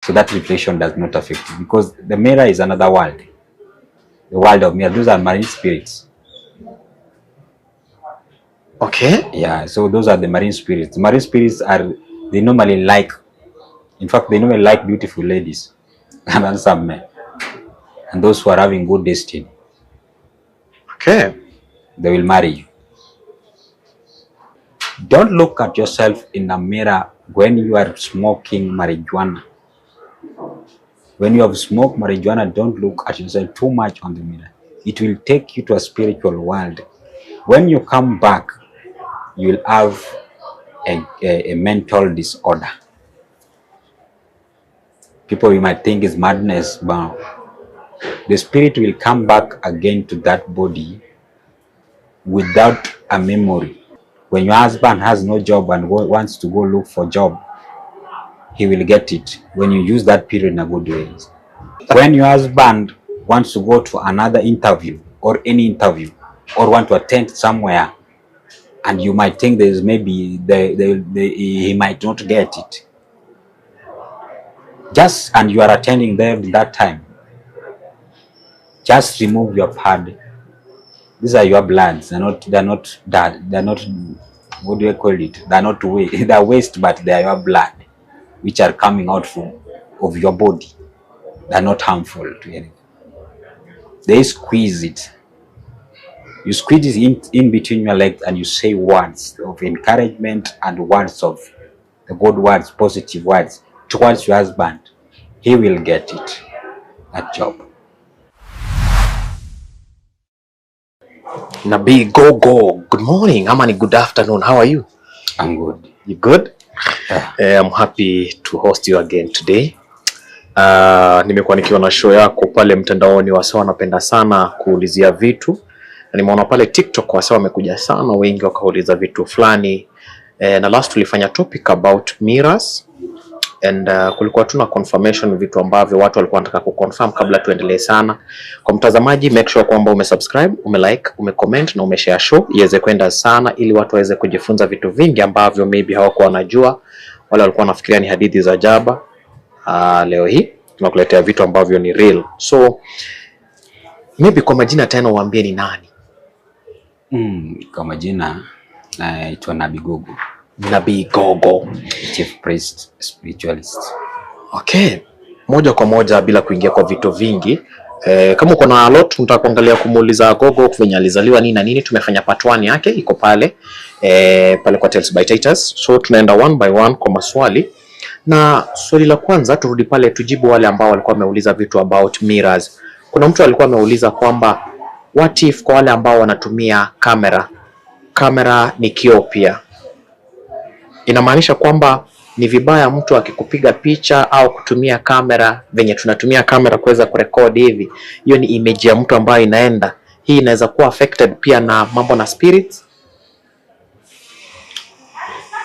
So that reflection does not affect you, because the mirror is another world. The world of mirror, those are marine spirits. Okay. Yeah, so those are the marine spirits. The marine spirits are, they normally like, in fact, they normally like beautiful ladies and handsome men, and those who are having good destiny. Okay. They will marry you. Don't look at yourself in a mirror when you are smoking marijuana. When you have smoked marijuana, don't look at yourself too much on the mirror. It will take you to a spiritual world. When you come back, you will have a mental disorder. People you might think is madness, but the spirit will come back again to that body without a memory. When your husband has no job and wants to go look for job, he will get it when you use that period in a good way. When your husband wants to go to another interview or any interview or want to attend somewhere, and you might think there's maybe he might not get it, and you are attending there that time, just remove your pad. These are your bloods. They're not that. They're not, what do I call it? They're not waste. They're waste, but they are your blood, which are coming out of your body. They're not harmful to anything. They squeeze it. You squeeze it in between your legs, and you say words of encouragement and words of the good words, positive words towards your husband. He will get it, that job. Nabii Gogo, good morning. Amani, good afternoon. How are you? I'm good. You good? Yeah. I'm happy to host you again today. Nimekuwa nikiona show yako pale mtandaoni, wasa wanapenda sana kuulizia vitu. Nimeona pale TikTok wasa wamekuja sana wengi wakauliza vitu fulani. Na last tulifanya topic about mirrors, and kulikuwa tuna confirmation vitu ambavyo watu walikuwa wanataka kuconfirm kabla tuendelee sana. Kwa mtazamaji, make sure kwamba umesubscribe, umelike, umecomment na umeshare show iweze kwenda sana, ili watu waweze kujifunza vitu vingi ambavyo maybe hawakuwa wanajua, wale walikuwa wanafikiria ni hadithi za jaba. Leo hii tunakuletea vitu ambavyo ni real. So maybe kwa majina tena uambie ni nani? Kwa majina naitwa Nabii Gogo. Nabii Gogo, Chief Priest Spiritualist. Okay. Moja kwa moja bila kuingia kwa vitu vingi. Kama uko na lot tunataka kuangalia kumuuliza Gogo kwenye alizaliwa nini na nini, tumefanya part 1 yake iko pale pale kwa Tales by Titus. So tunaenda one by one kwa maswali. Na swali la kwanza turudi pale tujibu wale ambao walikuwa wameuliza vitu about mirrors. Kuna mtu alikuwa ameuliza kwamba what if kwa wale ambao wanatumia kamera ni kioo pia, inamaanisha kwamba ni vibaya mtu akikupiga picha au kutumia kamera venye tunatumia kamera kuweza kurekodi hivi, hiyo ni image ya mtu ambayo inaenda, hii inaweza kuwa affected pia na mambo na spirits?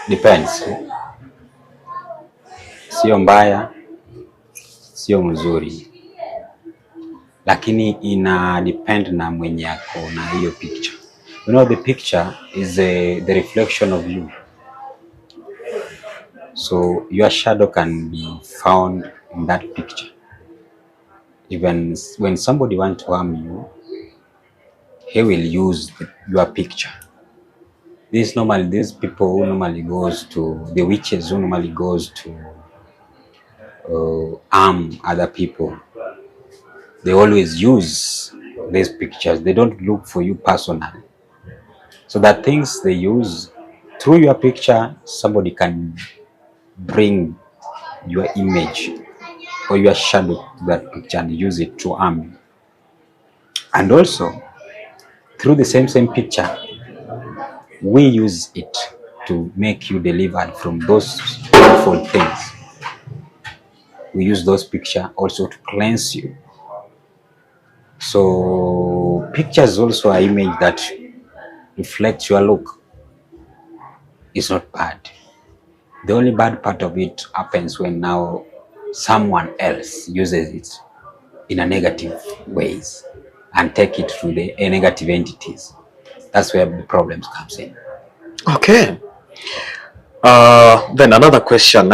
Depends. Sio mbaya, sio mzuri, lakini ina depend na mwenye yako na hiyo picture. You know, the picture is the reflection of you. So your shadow can be found in that picture. Even when somebody wants to harm you, he will use your picture. These people who normally goes to, the witches who normally goes to harm other people, they always use these pictures. They don't look for you personally. So that things they use through your picture, somebody can bring your image or your shadow to that picture and use it to harm you. And also through the same picture, we use it to make you delivered from those harmful things. We use those pictures also to cleanse you. So pictures also are image that reflects your look. It's not bad. The only bad part of it happens when now someone else uses it in a negative ways and take it to the negative entities. That's where the problems comes in. Okay. Then another question.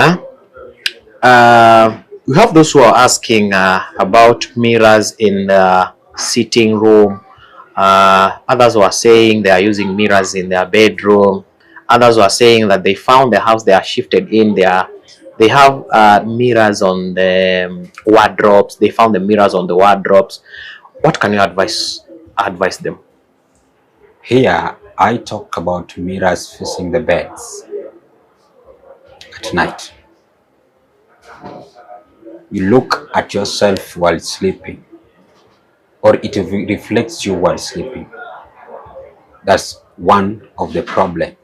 We have those who are asking about mirrors in the sitting room. Others who are saying they are using mirrors in their bedroom. Others who are saying that they found the house they are shifted in. They have mirrors on the wardrobes. They found the mirrors on the wardrobes. What can you advise them? Here, I talk about mirrors facing the beds at night. You look at yourself while sleeping, or it reflects you while sleeping. That's one of the problem.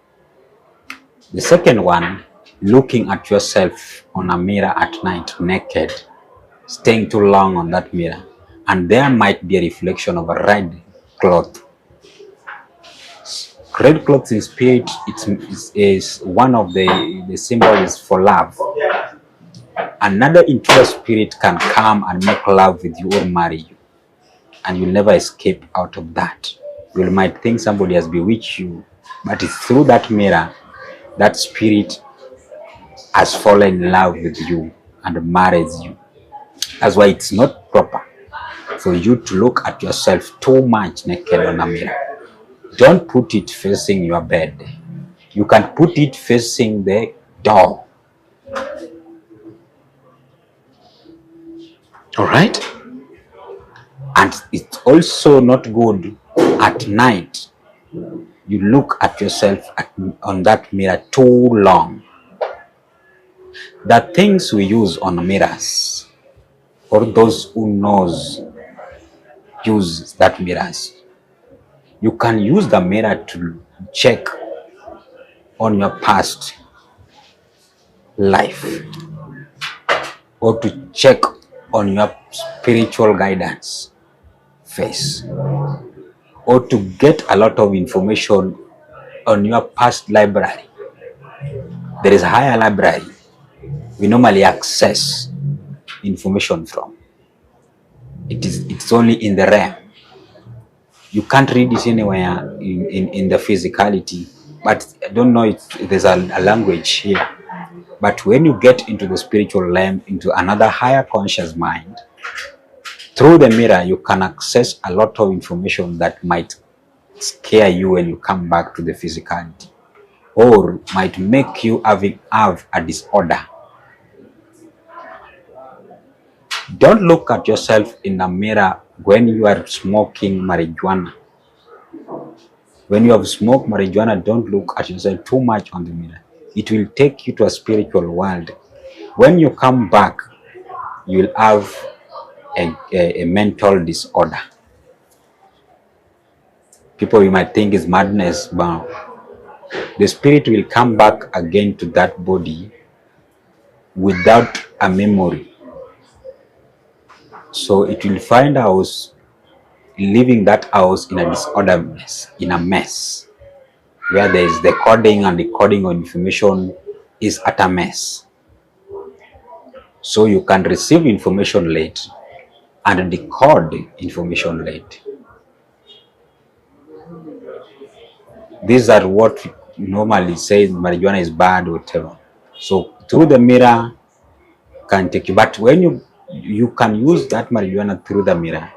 The second one, looking at yourself on a mirror at night naked, staying too long on that mirror, and there might be a reflection of a red cloth. Red cloth in spirit is one of the symbols for love. Another impure spirit can come and make love with you or marry you, and you'll never escape out of that. You might think somebody has bewitched you, but it's through that mirror that spirit has fallen in love with you and marries you. That's why it's not proper for you to look at yourself too much naked on a mirror. Don't put it facing your bed. You can put it facing the door. All right. And it's also not good at night. You look at yourself on that mirror too long. The things we use on mirrors, or those who knows use that mirrors. You can use the mirror to check on your past life, or to check on your spiritual guidance phase, or to get a lot of information on your past library. There is a higher library we normally access information from. It's only in the realm. You can't read it anywhere in the physicality, but I don't know if there's a language here. But when you get into the spiritual realm, into another higher conscious mind, through the mirror, you can access a lot of information that might scare you when you come back to the physicality, or might make you have a disorder. Don't look at yourself in a mirror when you are smoking marijuana. When you have smoked marijuana, don't look at yourself too much on the mirror. It will take you to a spiritual world. When you come back, you will have a mental disorder. People you might think is madness, but the spirit will come back again to that body without a memory. So it will find house leaving that house in a disorderness, in a mess, where there is the coding and decoding of information is at a mess. So you can receive information late and decode information late. These are what we normally say marijuana is bad or whatever. So through the mirror can take you, but when you can use that marijuana through the mirror,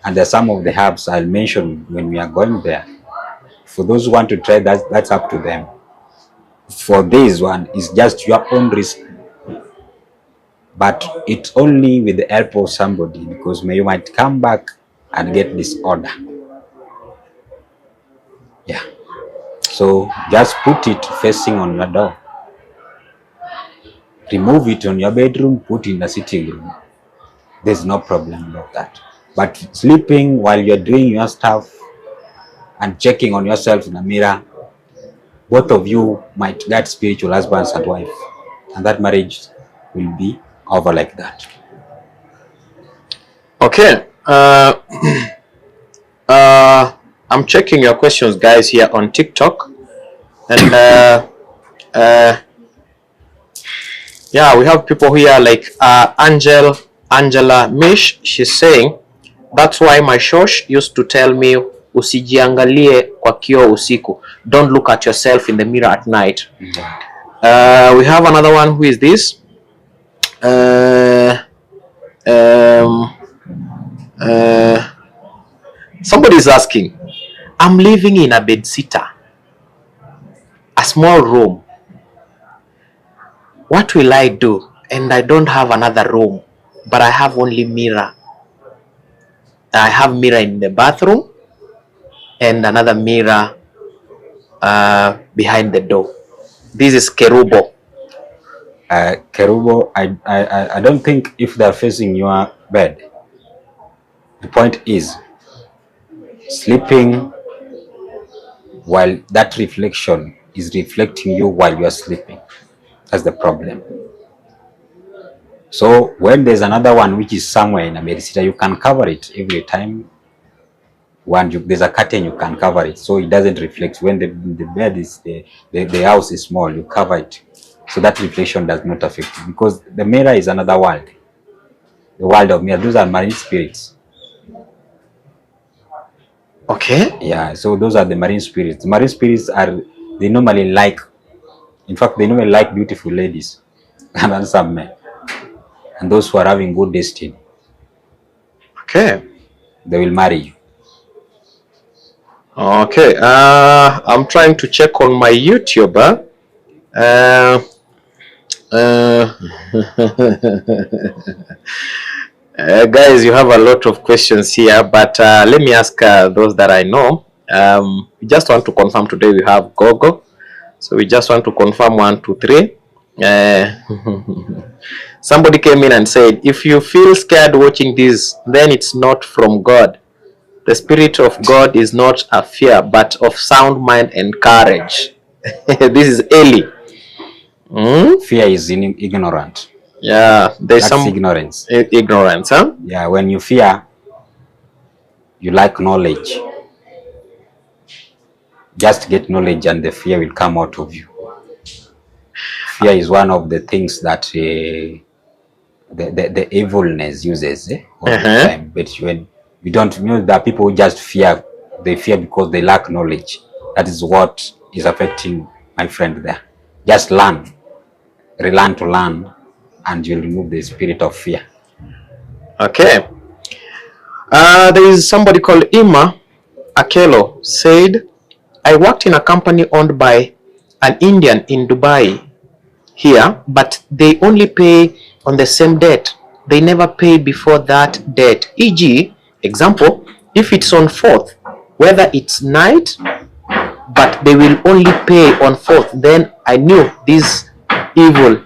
and there are some of the herbs I'll mention when we are going there. For those who want to try that, that's up to them. For this one, it's just your own risk, but it's only with the help of somebody, because you might come back and get disorder. Yeah. So just put it facing on your door. Remove it on your bedroom, put it in the sitting room. There's no problem about that. But sleeping while you're doing your stuff and checking on yourself in the mirror, both of you might get spiritual husbands and wife, and that marriage will be over like that. Okay. I'm checking your questions, guys, here on TikTok, and yeah, we have people here like Angela Mish. She's saying, that's why my shosh used to tell me usijiangalie kwa kioo usiku. Don't look at yourself in the mirror at night. We have another one. Who is this? Somebody is asking, I'm living in a bedsitter, a small room. What will I do? And I don't have another room, but I have only mirror. I have mirror in the bathroom and another mirror behind the door. This is Kerubo. Kerubo, I don't think if they're facing your bed. The point is sleeping while that reflection is reflecting you while you are sleeping. That's the problem. So when there's another one which is somewhere in a bedsitter, you can cover it every time. There's a curtain, you can cover it so it doesn't reflect. When the bed is the house is small, you cover it so that reflection does not affect you, because the mirror is another world. The world of mirror, those are marine spirits. Okay. Yeah, so those are the marine spirits. Marine spirits they normally like, in fact, they normally like beautiful ladies and handsome men, and those who are having good destiny. Okay. They will marry you. Okay. I'm trying to check on my YouTube. Guys, you have a lot of questions here, but let me ask those that I know. We just want to confirm today we have Gogo. So we just want to confirm 1, 2, 3. Somebody came in and said, if you feel scared watching this, then it's not from God. The spirit of God is not a fear, but of sound mind and courage. This is Eli. Fear is ignorant. Yeah, there's That's some ignorance. Ignorance, huh? Yeah, when you fear, you lack knowledge. Just get knowledge and the fear will come out of you. Fear is one of the things that the evilness uses all the time. But when you don't know, there are people who just fear. They fear because they lack knowledge. That is what is affecting my friend there. Just learn, relearn to learn, and you'll remove the spirit of fear. Okay. There is somebody called Ima Akelo said, I worked in a company owned by an Indian in Dubai here, but they only pay on the same date. They never pay before that date. E.g., example, if it's on 4th, whether it's night, but they will only pay on 4th, then I knew this evil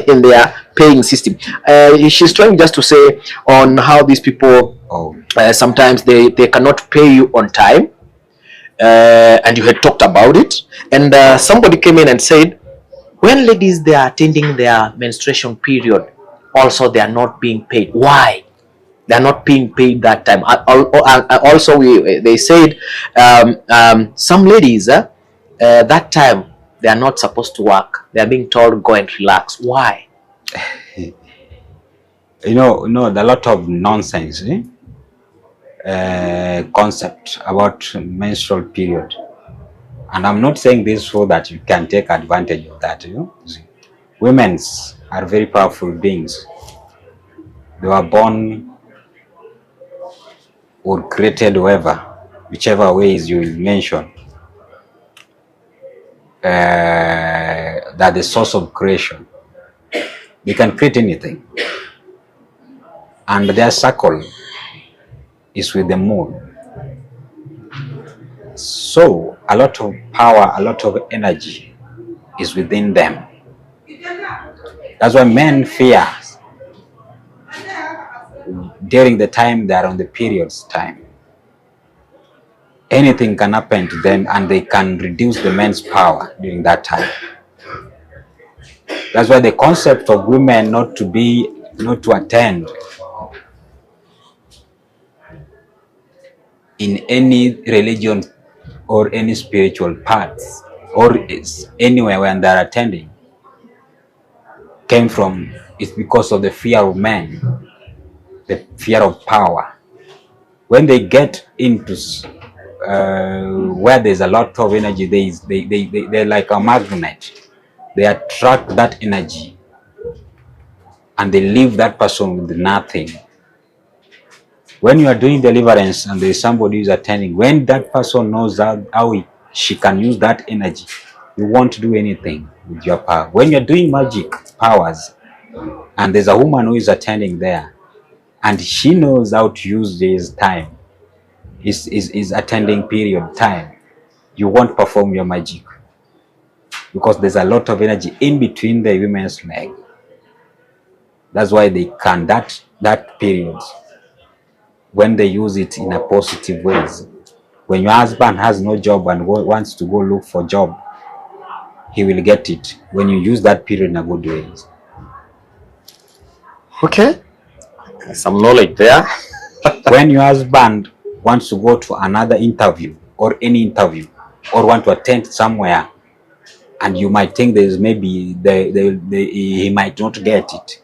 in their paying system. She's trying just to say on how these people sometimes they cannot pay you on time, and you had talked about it, and somebody came in and said, when ladies they are attending their menstruation period, also they are not being paid. Why? They are not being paid that time. Also, they said some ladies that time they are not supposed to work. They are being told go and relax. Why? You know, there are a lot of nonsense concept about menstrual period, and I'm not saying this so that you can take advantage of that. Women are very powerful beings. They were born or created, whichever ways you will mention, that the source of creation. They can create anything, and their circle is with the moon. So a lot of power, a lot of energy is within them. That's why men fear during the time they are on the periods time. Anything can happen to them, and they can reduce the men's power during that time. That's why the concept of women not to attend in any religion or any spiritual paths or anywhere when they're attending came from, it's because of the fear of men, the fear of power. When they get into where there's a lot of energy, they're like a magnet. They attract that energy and they leave that person with nothing. When you are doing deliverance and there is somebody who is attending, when that person knows she can use that energy, you won't do anything with your power. When you're doing magic powers and there's a woman who is attending there and she knows how to use this time, is attending period time, you won't perform your magic because there's a lot of energy in between the women's leg. That's why they can that period, when they use it in a positive ways. When your husband has no job and wants to go look for job, he will get it when you use that period in a good ways. Okay, some knowledge there. When your husband wants to go to another interview or any interview or want to attend somewhere, and you might think there's maybe he might not get it,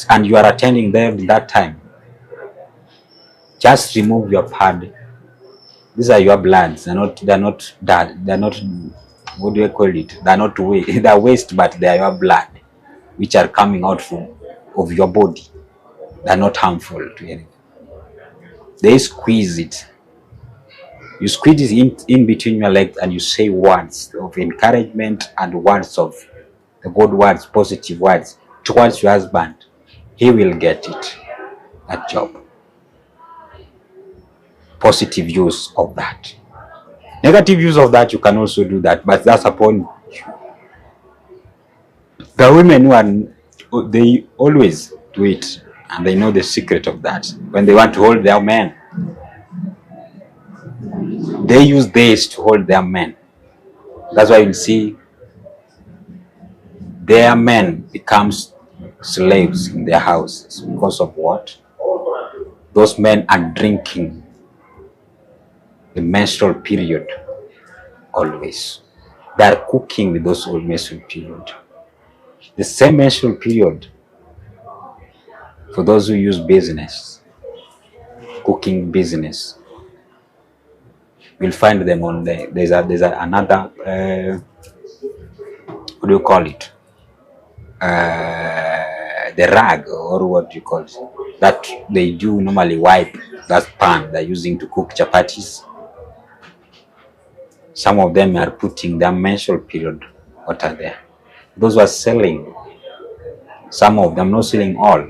and you are attending there in that time, just remove your pad. These are your bloods. They're not what do I call it? They're not waste. They're waste, but they are your blood, which are coming out of your body. They're not harmful to anything. They squeeze it. You squeeze it in between your legs and you say words of encouragement and words of the good words, positive words towards your husband. He will get it, that job. Positive use of that. Negative use of that, you can also do that, but that's upon you. The women they always do it, and they know the secret of that. When they want to hold their men, they use this to hold their men. That's why you see their men becomes slaves in their houses. Because of what? Those men are drinking the menstrual period always. They are cooking with those old menstrual period. The same menstrual period for those who use business, cooking business, you'll find them on there's another what do you call it? The rag, or what do you call it? That they do normally wipe that pan they're using to cook chapatis. Some of them are putting their menstrual period water there. Those who are selling, some of them, not selling all,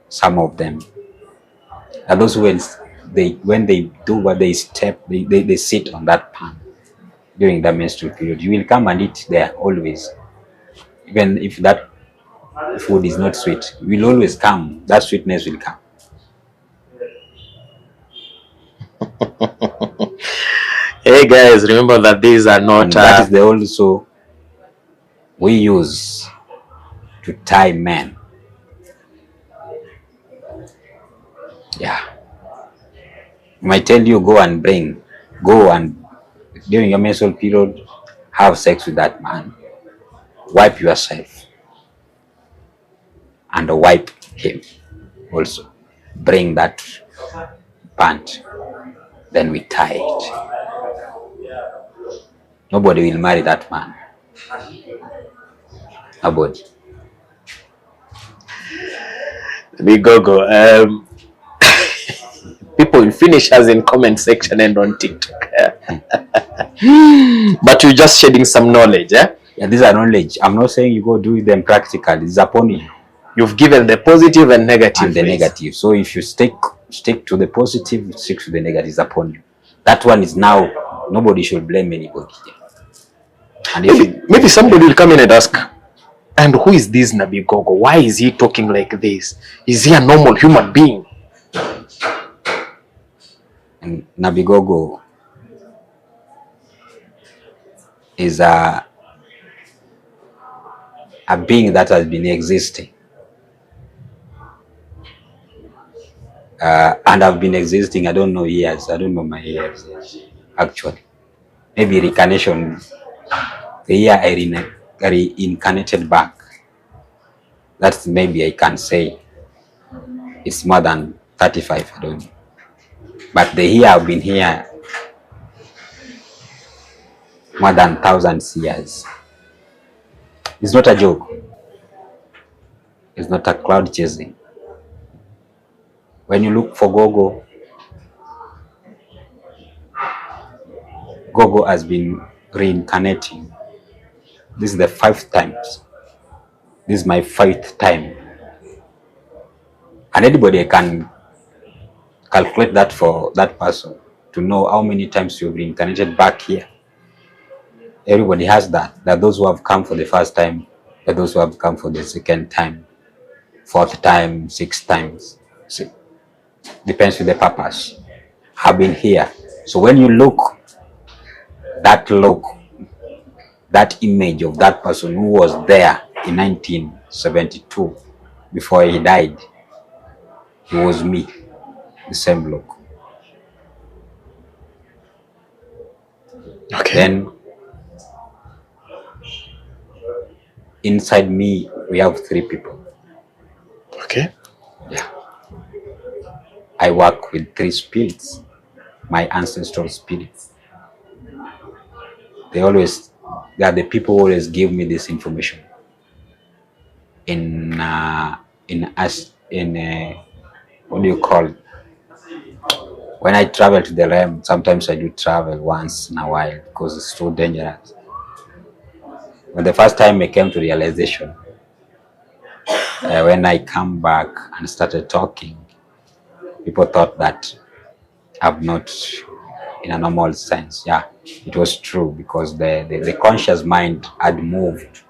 some of them are those who when they do what they step, they sit on that pan during the menstrual period. You will come and eat there always. Even if that food is not sweet, you will always come. That sweetness will come. Hey guys, remember that these are not. And that is the also we use to tie men. Yeah. I might tell you go and during your menstrual period, have sex with that man. Wipe yourself and wipe him also. Bring that pant, then we tie it. Nobody will marry that man. Nobody. Big Gogo. People will finish us in comment section and on TikTok. But you're just shedding some knowledge, eh? Yeah, these are knowledge. I'm not saying you go do them practically. It's upon you. You've given the positive and negative. And the negative. So if you stick to the positive, stick to the negative, it's upon you. That one is now, nobody should blame anybody. And maybe somebody will come in and ask, and who is this Nabigogo? Why is he talking like this? Is he a normal human being? And Nabigogo is a being that has been existing. And I've been existing, I don't know years, I don't know my years actually. Maybe reincarnation, the year I reincarnated back, that's maybe I can say it's more than 35, I don't know. But the year I've been here, more than thousands years. It's not a joke. It's not a cloud chasing. When you look for Gogo, Gogo has been reincarnating. This is the 5th time. This is my 5th time. And anybody can calculate that for that person to know how many times you've reincarnated back here. Everybody has that. There are those who have come for the first time, there are those who have come for the second time, 4th time, 6th times. See, depends with the purpose. Have been here. So when you look, that image of that person who was there in 1972 before he died, it was me, the same look. Okay. Then inside me, we have 3 people. Okay. Yeah. I work with 3 spirits, my ancestral spirits. They are the people who always give me this information. What do you call it? When I travel to the realm, sometimes I do travel once in a while because it's too dangerous. When the first time I came to realization, when I come back and started talking, people thought that I'm not in a normal sense. Yeah, it was true because the conscious mind had moved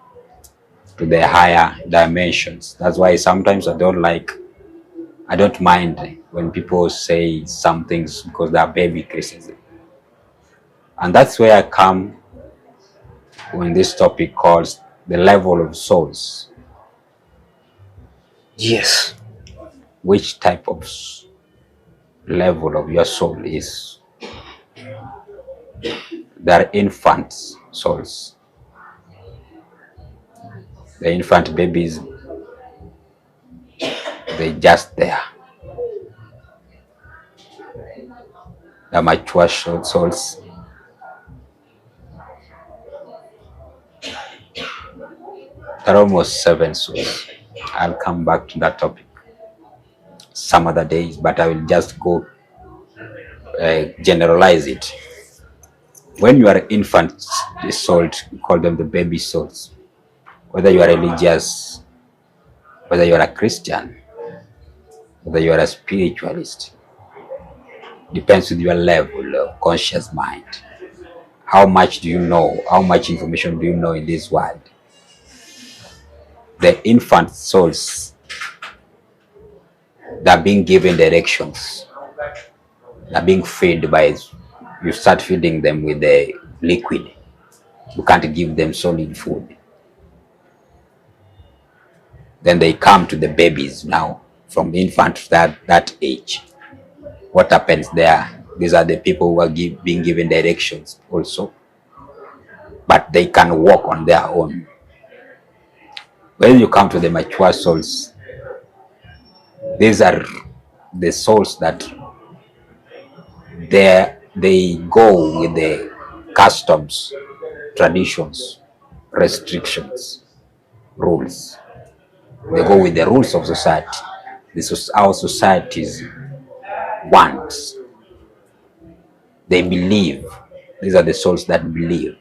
to the higher dimensions. That's why sometimes I don't mind when people say some things because they are baby criticism. And that's where I come when this topic calls the level of souls. Yes. Which type of level of your soul is? There are infant souls. The infant babies, they're just there. The mature souls, there are almost 7 souls. I'll come back to that topic some other days, but I will just go generalize it. When you are infant soul, you call them the baby souls. Whether you are religious, whether you are a Christian, whether you are a spiritualist, depends with your level of conscious mind. How much do you know? How much information do you know in this world? The infant souls, they're being given directions. They're being fed by, you start feeding them with the liquid. You can't give them solid food. Then they come to the babies now, from infant to that age. What happens there? These are the people who are being given directions also, but they can walk on their own. When you come to the mature souls, these are the souls that they go with the customs, traditions, restrictions, rules. They go with the rules of society. This is how societies want. They believe. These are the souls that believe.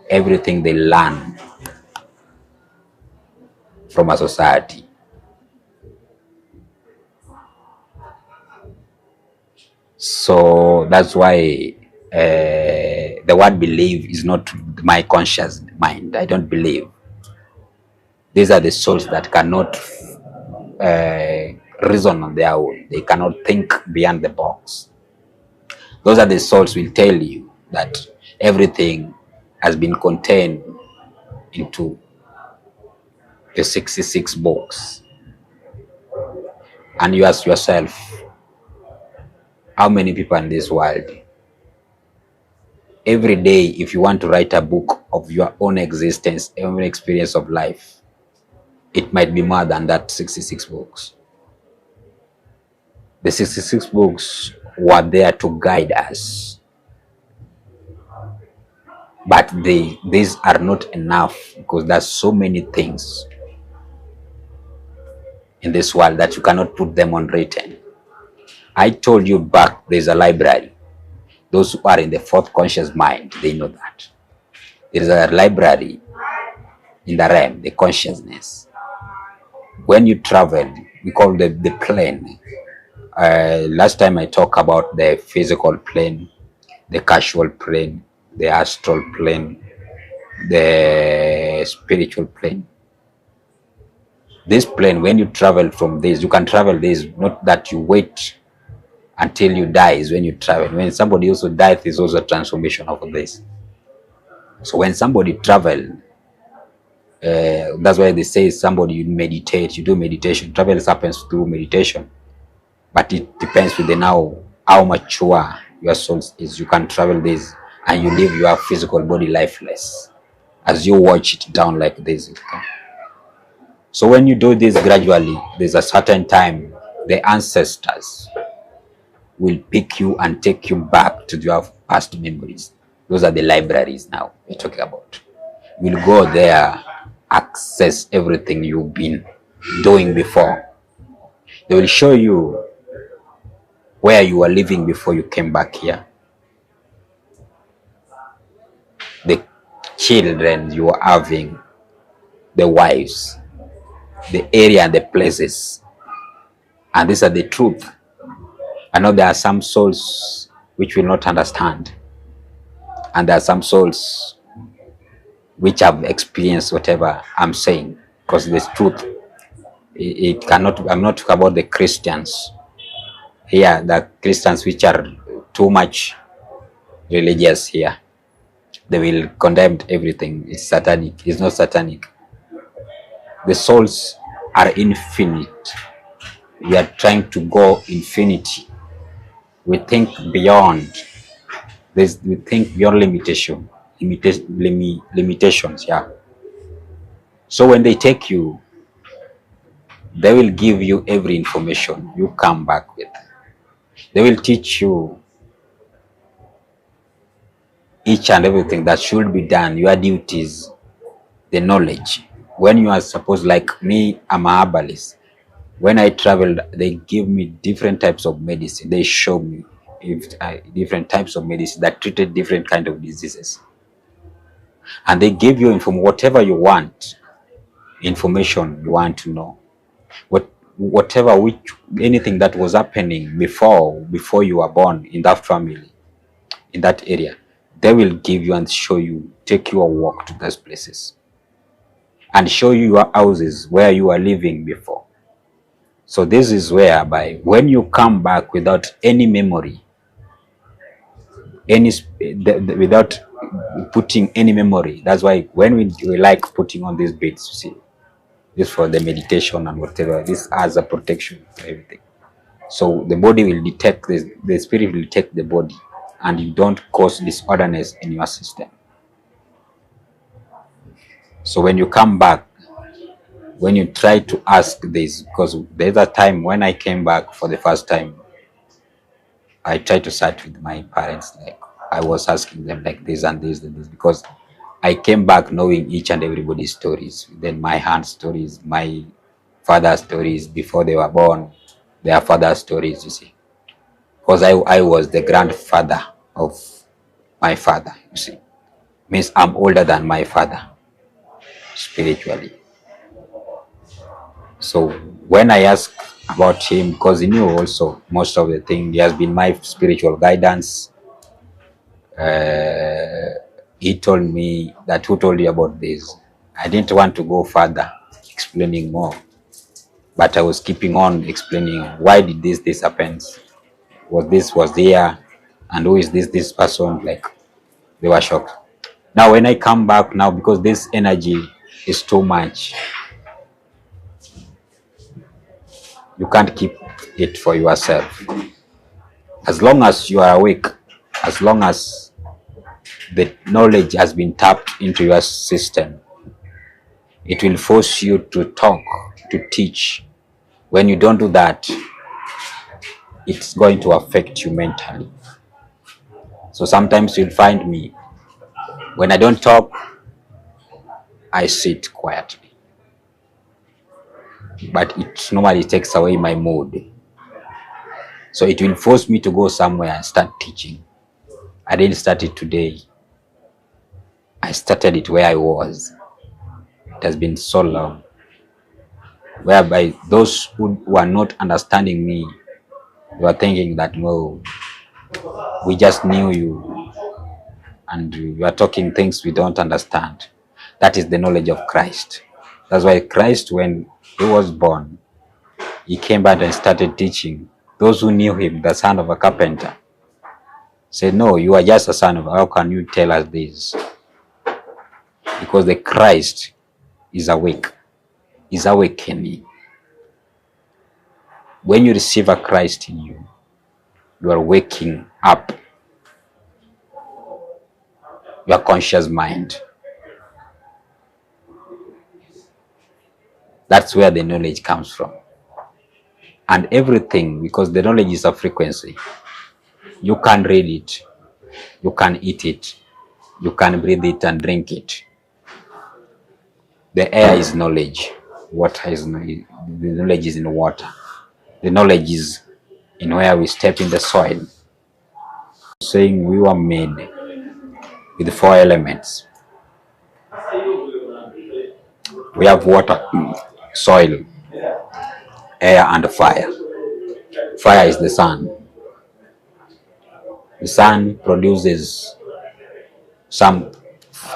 Everything they learn from a society. So that's why the word believe is not my conscious mind. I don't believe. These are the souls that cannot reason on their own. They cannot think beyond the box. Those are the souls will tell you that everything has been contained into the 66 books. And you ask yourself, how many people in this world? Every day, if you want to write a book of your own existence, own experience of life, it might be more than that 66 books. The 66 books were there to guide us. But these are not enough because there's so many things. in this world that you cannot put them on written. I told you back, there's a library. Those who are in the fourth conscious mind, they know that. There is a library in the realm, the consciousness. When you travel, we call the plane. Last time I talked about the physical plane, the casual plane, the astral plane, the spiritual plane. This plane, when you travel from this, you can travel this, not that you wait until you die is when you travel. When somebody also dies, there's also a transformation of this. So when somebody travel, that's why they say somebody you meditate, you do meditation. Travel happens through meditation, but it depends with the now how mature your soul is. You can travel this and you leave your physical body lifeless as you watch it down like this. Okay? So when you do this gradually, there's a certain time the ancestors will pick you and take you back to your past memories. Those are the libraries now we're talking about. You'll go there, access everything you've been doing before. They will show you where you were living before you came back here. The children you were having, the wives, the area and the places. And these are the truth. I know there are some souls which will not understand. And there are some souls which have experienced whatever I'm saying. Because this truth, it cannot, I'm not talking about the Christians. Here, the Christians which are too much religious here. They will condemn everything. It's satanic. It's not satanic. The souls are infinite. We are trying to go infinity. We think beyond this. We think beyond limitations. Yeah. So when they take you, they will give you every information you come back with. They will teach you each and everything that should be done, your duties, the knowledge. When you are supposed, like me, I'm a herbalist. When I traveled, they give me different types of medicine. They show me different types of medicine that treated different kind of diseases. And they give you whatever you want, information you want to know. Anything that was happening before you were born in that family, in that area, they will give you and show you, take you a walk to those places and show you your houses where you were living before. So this is whereby when you come back without any memory, without putting any memory, that's why when we like putting on these beads, you see, this for the meditation and whatever, this as a protection for everything. So the body will detect this, the spirit will detect the body, and you don't cause disorderness in your system. So when you come back, when you try to ask this, because there's a time when I came back for the first time, I tried to start with my parents, like I was asking them like this and this and this, because I came back knowing each and everybody's stories. Then my aunt's stories, my father's stories before they were born, their father's stories, you see. Because I was the grandfather of my father, you see. Means I'm older than my father, spiritually. So when I asked about him, because he knew also most of the thing, he has been my spiritual guidance. He told me that, who told you about this? I didn't want to go further, explaining more, but I was keeping on explaining why did this happen? Was there, and who is this person? Like, they were shocked. Now when I come back now, because this energy is too much, you can't keep it for yourself. As long as you are awake, as long as the knowledge has been tapped into your system, it will force you to talk, to teach. When you don't do that, it's going to affect you mentally. So sometimes you'll find me, when I don't talk, I sit quietly. but it normally takes away my mood. So it will force me to go somewhere and start teaching. I didn't start it today. I started it where I was. It has been so long. Whereby those who are not understanding me, they were thinking that, no, we just knew you and you are talking things we don't understand. That is the knowledge of Christ. That's why Christ, when he was born, he came back and started teaching. Those who knew him, the son of a carpenter, said, no, you are just a son of, how can you tell us this? Because the Christ is awake, is awakening. When you receive a Christ in you, you are waking up your conscious mind. That's where the knowledge comes from. And everything, because the knowledge is a frequency. You can read it, you can eat it, you can breathe it and drink it. The air is knowledge. Water is knowledge. The knowledge is in water. The knowledge is in where we step in the soil. Saying we were made with 4 elements. We have water, soil, air, and fire. Fire is the sun. The sun produces some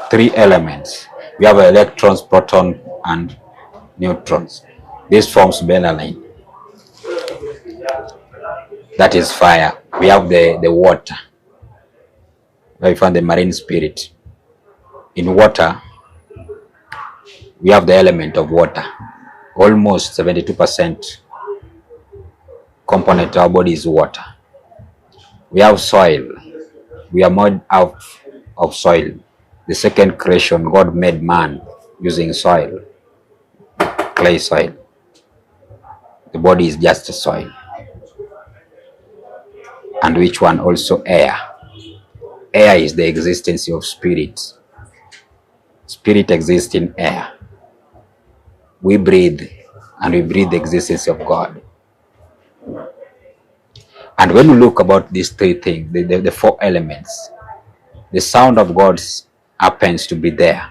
3 elements. We have electrons, proton, and neutrons. This forms melanin. That is fire. We have the water, where we find the marine spirit. In water, we have the element of water. Almost 72% component of our body is water. We have soil. We are made out of soil. The second creation, God made man using soil, clay soil. The body is just a soil. And which one? Also air. Air is the existence of spirit. Spirit exists in air. We breathe, and we breathe the existence of God. And when we look about these 3 things, the 4 elements, the sound of God happens to be there.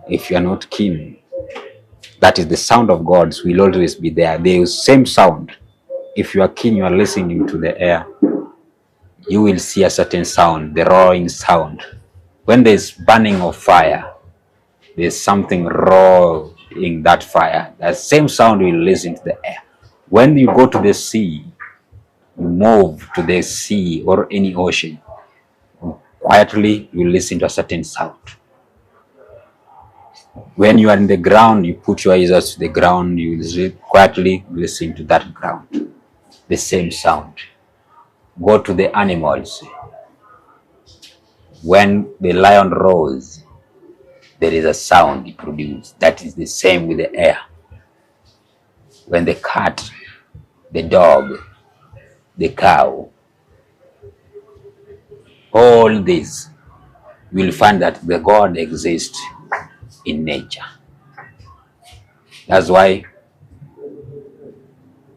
If you are not keen, that is the sound of God will always be there. The same sound. If you are keen, you are listening to the air, you will see a certain sound, the roaring sound. When there's burning of fire, there's something raw in that fire. That same sound will listen to the air. When you go to the sea, you move to the sea or any ocean, quietly you listen to a certain sound. When you are in the ground, you put your ears to the ground, you quietly listen to that ground. The same sound. Go to the animals. When the lion roars, there is a sound it produces. That is the same with the air. When the cat, the dog, the cow, all this, you will find that the God exists in nature. That's why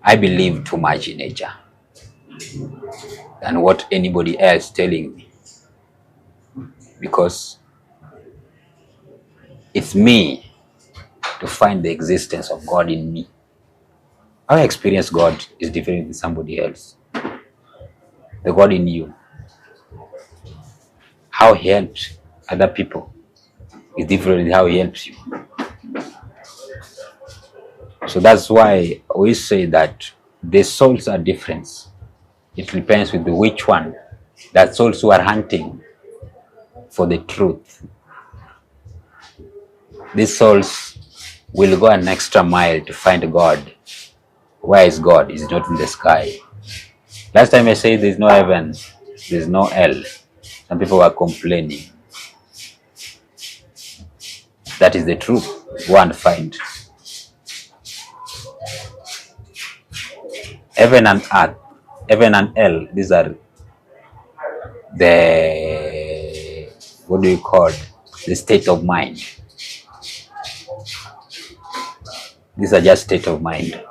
I believe too much in nature than what anybody else telling me, because it's me to find the existence of God in me. How I experience God is different than somebody else. The God in you, how he helps other people is different than how he helps you. So that's why we say that the souls are different. It depends with which one. That souls who are hunting for the truth. These souls will go an extra mile to find God. Where is God? He's not in the sky. Last time I said there's no heaven, there's no hell. Some people were complaining. That is the truth. Go and find. Heaven and earth, heaven and hell, these are the, what do you call, the state of mind. These are just state of mind.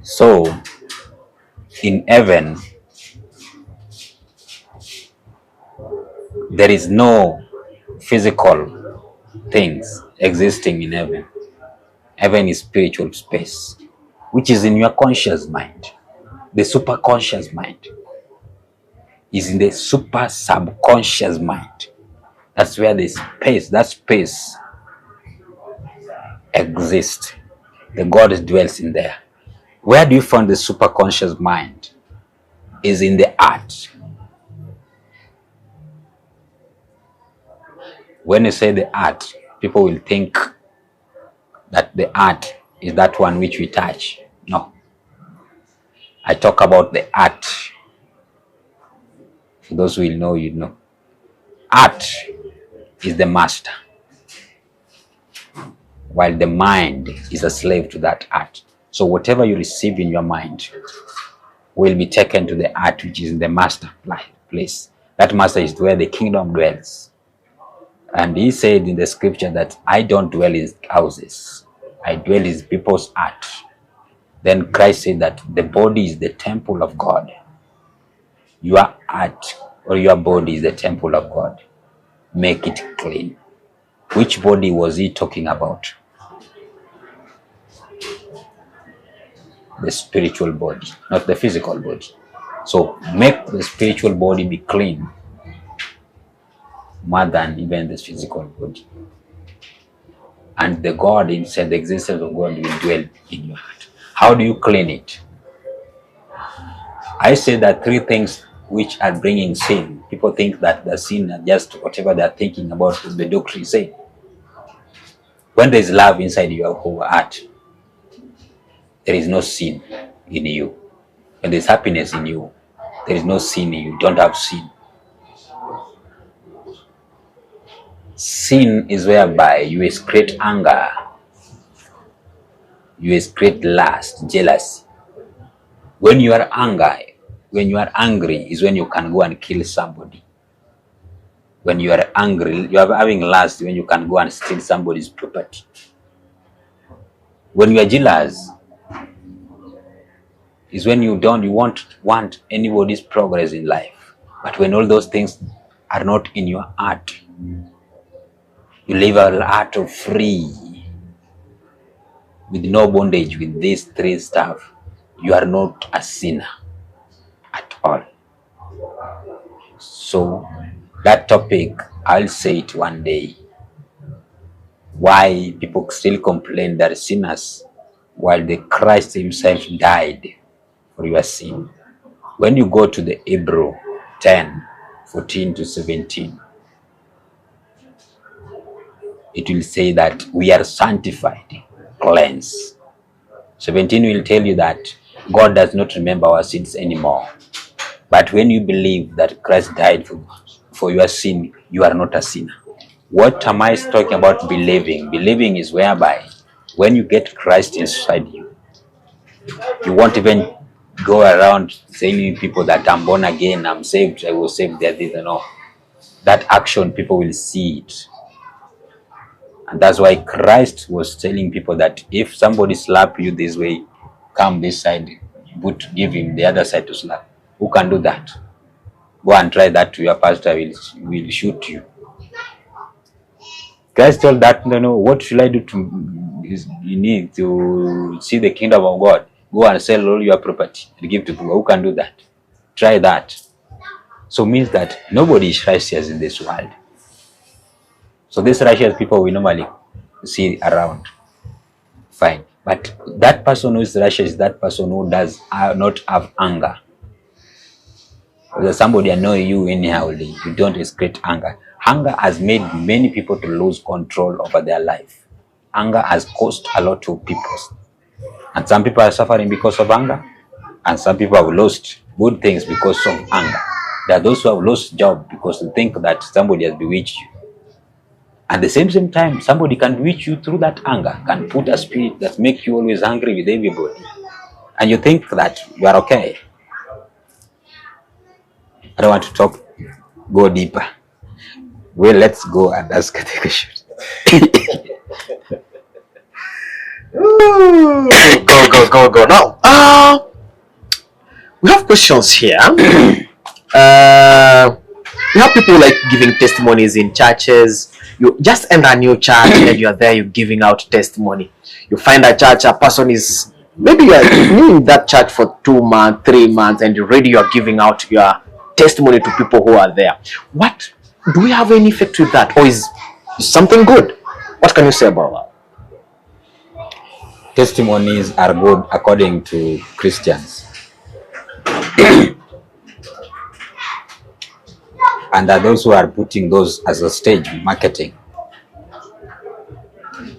So in heaven, there is no physical things existing in heaven. Heaven is spiritual space, which is in your conscious mind. The superconscious mind is in the super subconscious mind. That's where the space, that space exists. The God dwells in there. Where do you find the superconscious mind? Is in the heart. When you say the heart, people will think that the heart is that one which we touch. No. I talk about the heart. For those who will know, you know. Heart is the master, while the mind is a slave to that heart. So whatever you receive in your mind will be taken to the heart, which is in the master place. That master is where the kingdom dwells. And he said in the scripture that I don't dwell in houses, I dwell in people's heart. Then Christ said that the body is the temple of God. Your heart or your body is the temple of God. Make it clean. Which body was he talking about? The spiritual body, not the physical body. So make the spiritual body be clean more than even the physical body. And the God himself, the existence of God will dwell in your heart. How do you clean it? I say that three things which are bringing sin. People think that the sin are just whatever they are thinking about, the doctrine say. When there is love inside your whole heart, there is no sin in you. When there is happiness in you, there is no sin in you. You don't have sin. Sin is whereby you excrete anger, you excrete lust, jealousy. When you are angry is when you can go and kill somebody. When you are angry, you are having lust when you can go and steal somebody's property. When you are jealous is when you won't want anybody's progress in life. But when all those things are not in your heart, you live a heart of free, with no bondage, with these three stuff. You are not a sinner at all. So that topic, I'll say it one day. Why people still complain that sinners, while the Christ himself died for your sin. When you go to the Hebrew 10:14 to 17, it will say that we are sanctified, cleansed. 17 will tell you that God does not remember our sins anymore. But when you believe that Christ died for your sin, you are not a sinner. What am I talking about believing? Believing is whereby when you get Christ inside you, you won't even go around saying to people that I'm born again, I'm saved, I was saved, no. That action, people will see it. And that's why Christ was telling people that if somebody slap you this way, come this side, give him the other side to slap. Who can do that? Go and try that to your pastor, will shoot you. Christ told that, no, what should I do you need to see the kingdom of God? Go and sell all your property and give to people. Who can do that? Try that. So it means that nobody is righteous in this world. So these righteous people we normally see around. Fine. But that person who is righteous is that person who does not have anger. Because somebody annoy you anyhow, you don't excrete anger. Anger has made many people to lose control over their life. Anger has cost a lot of people. And some people are suffering because of anger. And some people have lost good things because of anger. There are those who have lost job because they think that somebody has bewitched you. At the same time, somebody can bewitch you through that anger, can put a spirit that makes you always angry with everybody. And you think that you are okay. I don't want to go deeper. Well, let's go and ask the question. Go. Now, we have questions here. We have people like giving testimonies in churches. You just enter a new church and you are there, you're giving out testimony. You find a church, a person is, maybe you are new in that church for 2 months, 3 months, and you are giving out your testimony to people who are there. What do we have any effect with that, or is something good? What can you say about that? Testimonies are good according to Christians. And are those who are putting those as a stage marketing.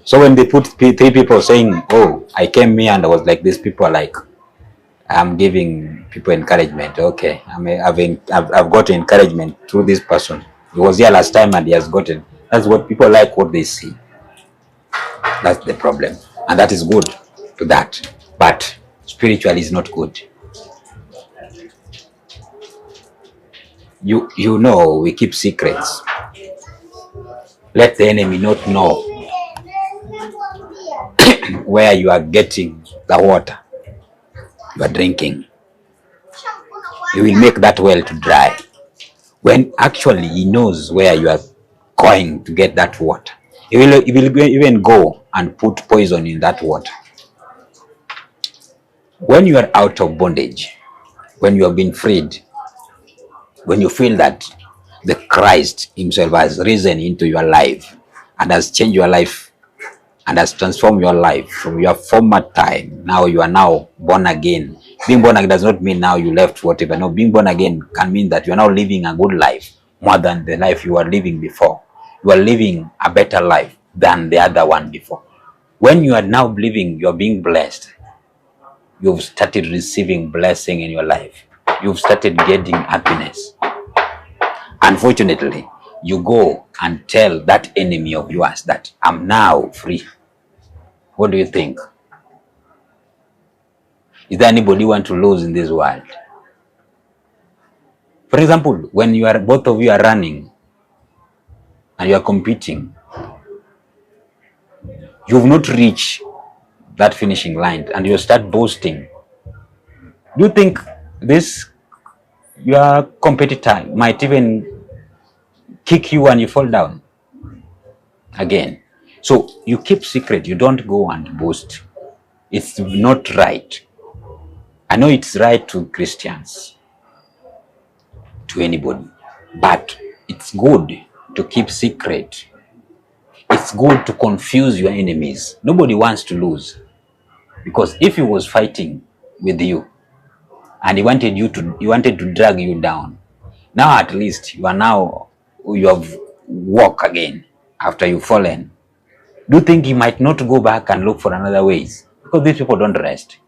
So when they put 3 people saying, oh, I came here and I was like this, people are like, I'm giving people encouragement. Okay, I've got encouragement through this person. He was here last time and he has gotten. That's what people like, what they see. That's the problem. And that is good to that. But spiritually is not good. You know, we keep secrets. Let the enemy not know where you are getting the water you are drinking. He will make that well to dry, when actually he knows where you are going to get that water. He will even go and put poison in that water. When you are out of bondage, when you have been freed, when you feel that the Christ himself has risen into your life and has changed your life and has transformed your life from your former time, now you are now born again. Being born again does not mean now you left whatever. No, being born again can mean that you are now living a good life more than the life you were living before. You are living a better life than the other one before. When you are now living, you are being blessed. You've started receiving blessing in your life. You've started getting happiness. Unfortunately, you go and tell that enemy of yours that I'm now free. What do you think? Is there anybody you want to lose in this world? For example, when you are both of you are running and you are competing, you've not reached that finishing line and you start boasting. Do you think this your competitor might even kick you and you fall down again? So you keep secret. You don't go and boast. It's not right. I know it's right to Christians, to anybody, but it's good to keep secret. It's good to confuse your enemies. Nobody wants to lose, because if he was fighting with you and he wanted to drag you down, now at least you have walked again after you've fallen. Do you think he might not go back and look for another ways? Because these people don't rest.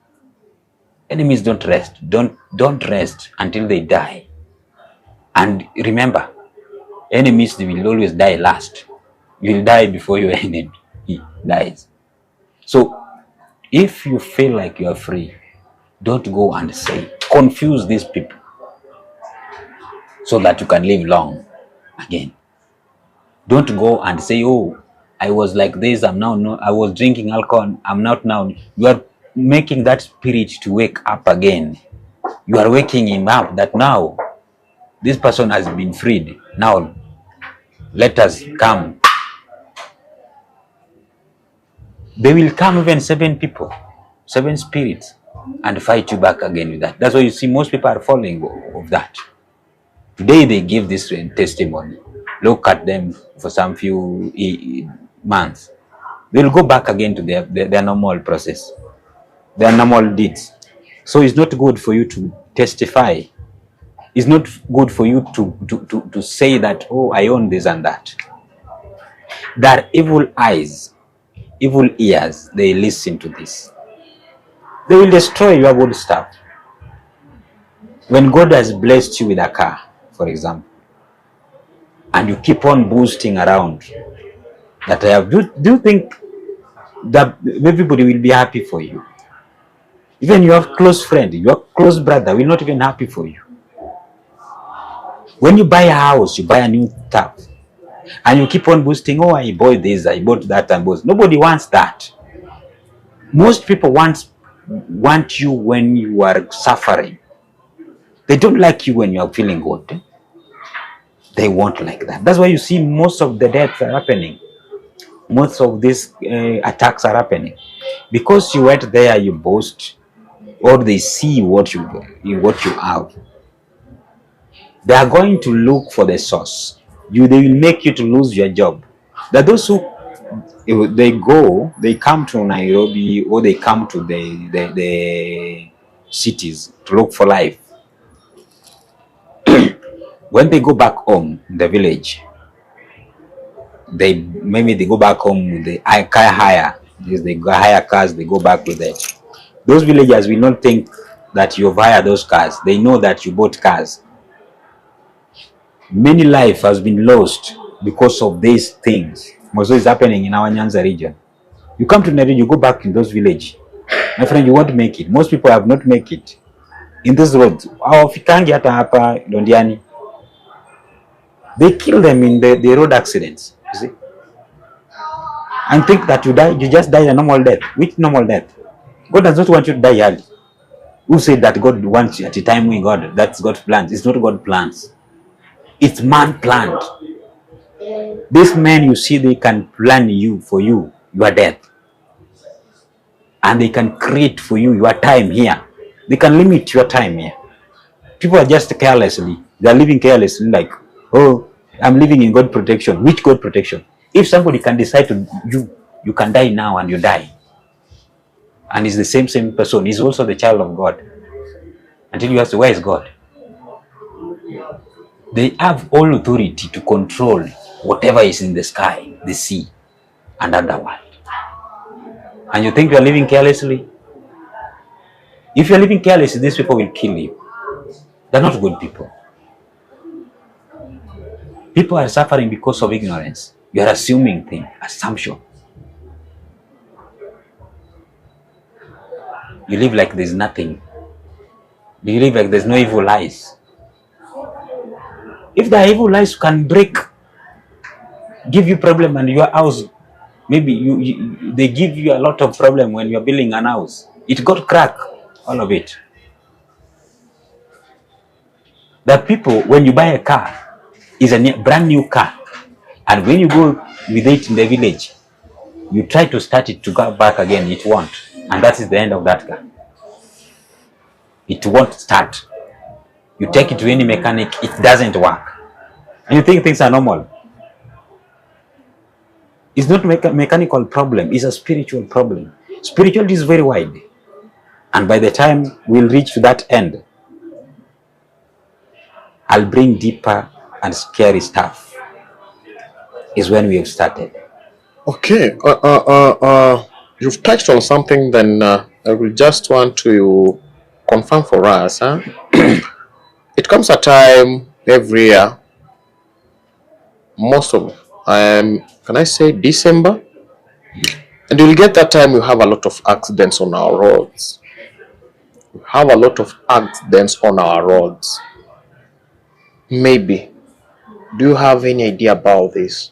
Enemies don't rest. Don't rest until they die. And remember, enemies, they will always die last. You will die before your enemy dies. So if you feel like you are free, don't go and say, confuse these people so that you can live long again. Don't go and say, oh, I was like this, I was drinking alcohol, I'm not now. You are making that spirit to wake up again. You are waking him up that now this person has been freed. Now let us come. They will come, even 7 people, 7 spirits, and fight you back again with that. That's why you see most people are following of that. Today they give this testimony. Look at them for some few months. They will go back again to their normal process, their normal deeds. So it's not good for you to testify. It's not good for you to say that, oh, I own this and that. There are evil eyes, evil ears, they listen to this. They will destroy your good stuff. When God has blessed you with a car, for example, and you keep on boosting around that I have, do you think that everybody will be happy for you? Even your close friend, your close brother will not even happy for you. When you buy a house, you buy a new stuff, and you keep on boosting, oh, I bought this, I bought that, and both. Nobody wants that. Most people want you when you are suffering. They don't like you when you are feeling good. They won't like that. That's why you see most of the deaths are happening. Most of these attacks are happening because you went there, you boast, or they see what you have. They are going to look for the source. They will make you to lose your job. That those who they come to Nairobi or they come to the cities to look for life. When they go back home in the village, maybe they go back home with the car hire. They go hire cars, they go back with it. Those villagers will not think that you've hired those cars. They know that you bought cars. Many life has been lost because of these things. Most is happening in our Nyanza region. You come to Nairobi, you go back in those village. My friend, you won't make it. Most people have not make it. In this road, hawafikangi hata hapa Londiani. They kill them in the road accidents. You see? And think that you just die a normal death. Which normal death? God does not want you to die early. Who said that God wants you at the time when that's God's plans? It's not God's plans. It's man planned. These men you see, they can plan for you your death. And they can create for you your time here. They can limit your time here. People are just carelessly. They are living carelessly like, oh, I'm living in God protection. Which God protection? If somebody can decide to you can die now and you die. And it's the same person. He's also the child of God. Until you ask, where is God? They have all authority to control whatever is in the sky, the sea, and underworld. And you think you are living carelessly? If you are living carelessly, these people will kill you. They're not good people. People are suffering because of ignorance. You are assuming things, assumption. You live like there's nothing. You live like there's no evil eyes. If the evil eyes can give you problem and your house, maybe they give you a lot of problem when you're building an house. It got crack, all of it. The people, when you buy a car, is a brand new car. And when you go with it in the village, you try to start it to go back again, it won't. And that is the end of that car. It won't start. You take it to any mechanic, it doesn't work. And you think things are normal. It's not a mechanical problem, it's a spiritual problem. Spirituality is very wide. And by the time we'll reach to that end, I'll bring deeper and scary stuff. Is when we have started. Okay. You've touched on something, then I will just want to confirm for us. Huh? It comes a time every year, most of can I say December? And you'll get that time you have a lot of accidents on our roads. We have a lot of accidents on our roads. Maybe, do you have any idea about this?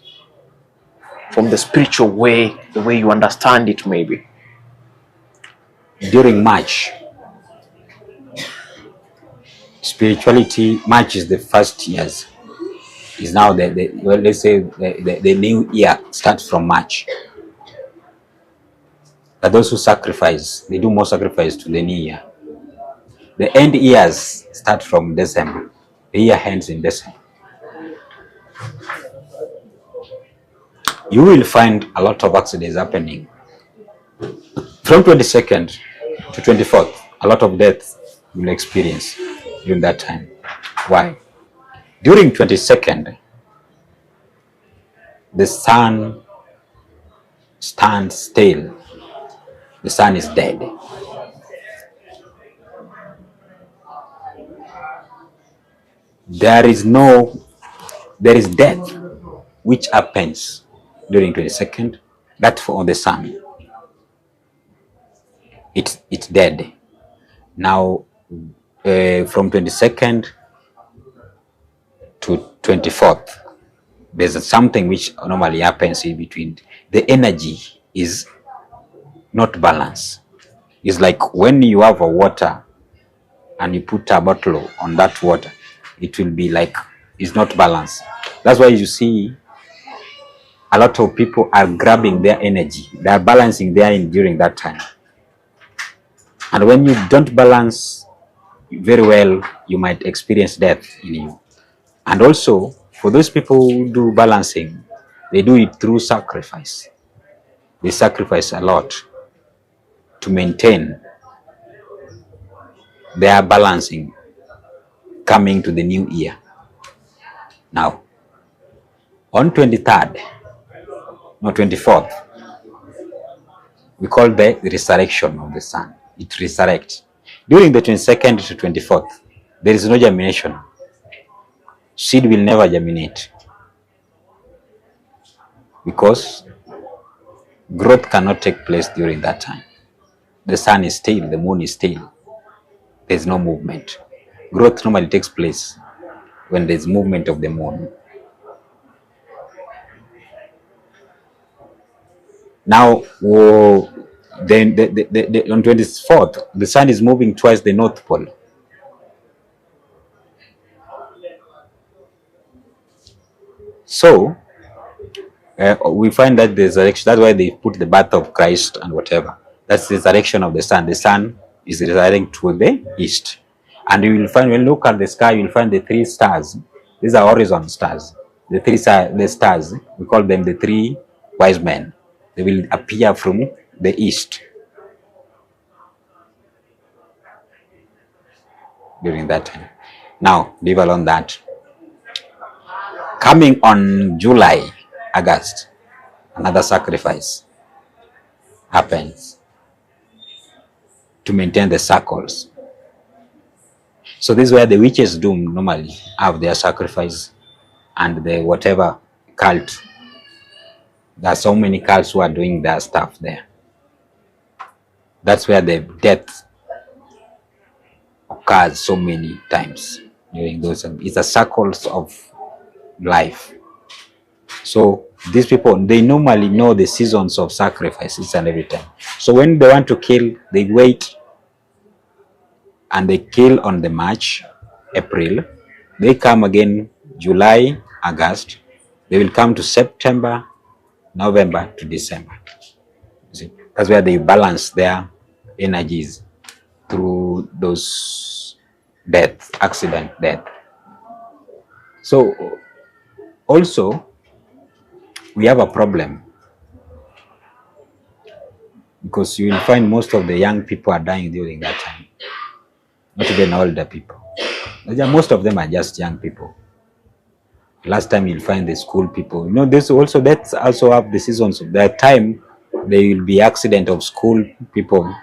From the spiritual way, the way you understand it, maybe. During March, spirituality, March is the first years. Is now let's say the new year starts from March. But those who sacrifice, they do more sacrifice to the new year. The end years start from December. The year ends in December. You will find a lot of accidents happening. From 22nd to 24th, a lot of deaths you will experience during that time. Why? During 22nd, the sun stands still. The sun is dead. There is death which happens during 22nd. That's for the sun. It's dead. Now from 22nd to 24th, there's something which normally happens in between. The energy is not balance. It's like when you have a water and you put a bottle on that water, it will be like it's not balanced. That's why you see a lot of people are grabbing their energy. They are balancing their energy during that time. And when you don't balance very well, you might experience death in you. And also, for those people who do balancing, they do it through sacrifice. They sacrifice a lot to maintain their balancing coming to the new year. Now, on 23rd, no 24th, we call the resurrection of the sun. It resurrects. During the 22nd to 24th, there is no germination. Seed will never germinate because growth cannot take place during that time. The sun is still, the moon is still. There's no movement. Growth normally takes place when there's movement of the moon. Now, then on 24th, the sun is moving towards the North Pole. So, we find that the resurrection, that's why they put the birth of Christ and whatever. That's the resurrection of the sun. The sun is resurrecting to the east. And you will find, when you look at the sky, you will find the three stars. These are horizon stars. The stars, we call them the three wise men. They will appear from the east during that time. Now, leave alone that. Coming on July, August, another sacrifice happens to maintain the circles. So this is where the witches do normally have their sacrifice, and the whatever cult. There are so many cults who are doing their stuff there. That's where the death occurs so many times during those. It's a circles of life. So these people, they normally know the seasons of sacrifices and every time. So when they want to kill, they wait and they kill on the March, April. They come again July, August. They will come to September, November to December. See? That's where they balance their energies through those accident death. So also, we have a problem because you will find most of the young people are dying during that time, not even older people. Most of them are just young people. Last time you'll find the school people. You know, this also, that's also have the seasons of that time. There will be accident of school people.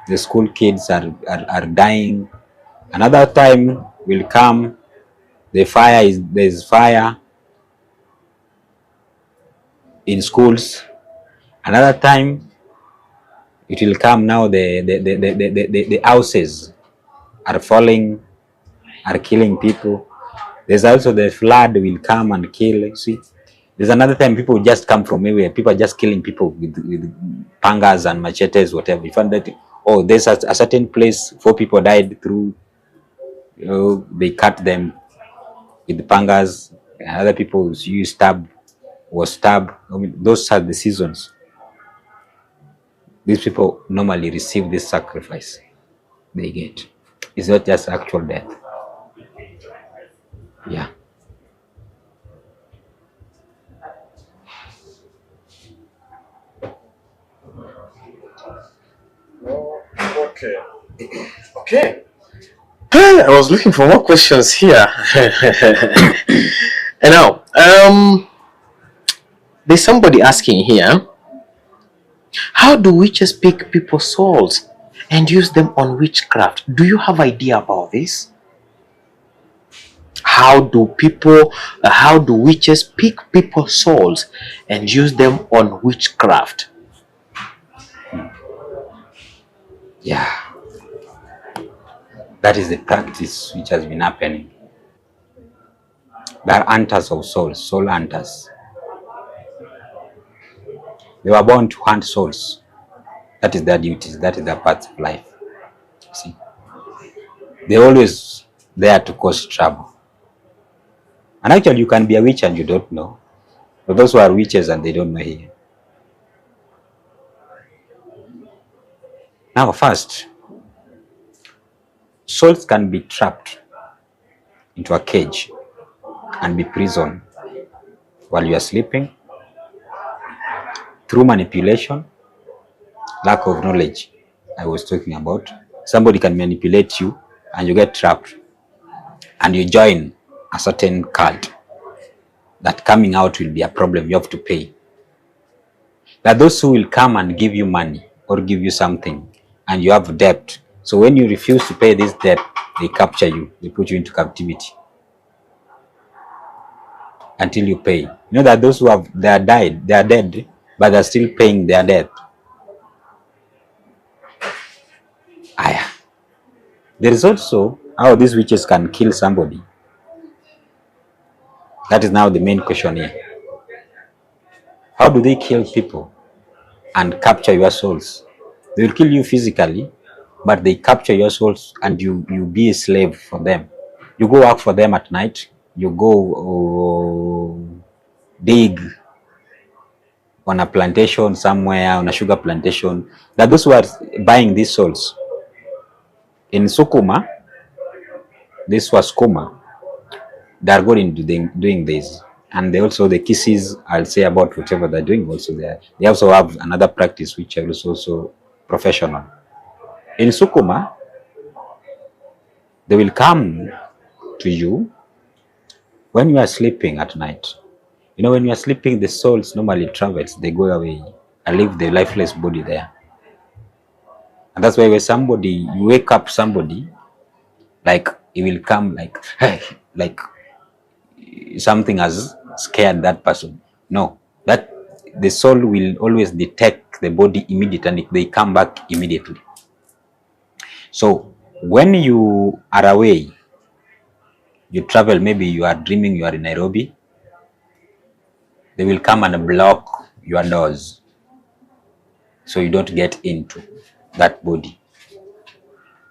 The school kids are dying. Another time will come. There's fire in schools. Another time it will come now. The houses are falling, are killing people. There's also the flood will come and kill. See, there's another time people just come from everywhere. People are just killing people with pangas and machetes, whatever. You find that, oh, there's a certain place 4 people died through. They cut them with pangas. And other people was stabbed. I mean, those are the seasons. These people normally receive this sacrifice they get. It's not just actual death. Yeah. Okay. Okay. I was looking for more questions here. And now, there's somebody asking here, how do witches pick people's souls and use them on witchcraft? Do you have idea about this? How do witches pick people's souls and use them on witchcraft? Yeah. That is the practice which has been happening. They are hunters of souls, soul hunters. They were born to hunt souls. That is their duties. That is their path of life. See, they're always there to cause trouble. And actually, you can be a witch and you don't know. For those who are witches and they don't know here. Now, first, souls can be trapped into a cage and be prisoned while you are sleeping through manipulation, lack of knowledge. I was talking about. Somebody can manipulate you and you get trapped and you join a certain cult. That coming out will be a problem. You have to pay. There are those who will come and give you money or give you something and you have debt. So when you refuse to pay this debt, they capture you. They put you into captivity until you pay. You know that those who have they are dead, but they're still paying their debt. There is also how these witches can kill somebody. That is now the main question here. How do they kill people and capture your souls? They will kill you physically, but they capture your souls and you be a slave for them. You go work for them at night. You go dig on a plantation somewhere, on a sugar plantation. That those who are buying these souls. In Sukuma, this was Kuma. They are good in doing this. And they also, the kisses, I'll say about whatever they're doing also there. They also have another practice which is also professional. In Sukuma, they will come to you when you are sleeping at night. You know, when you are sleeping, the souls normally travels, they go away and leave the lifeless body there. And that's why when somebody, you wake up somebody, like it will come like, hey, like something has scared that person. No, that the soul will always detect the body immediately and they come back immediately. So when you are away, you travel, maybe you are dreaming you are in Nairobi, they will come and block your doors so you don't get into that body.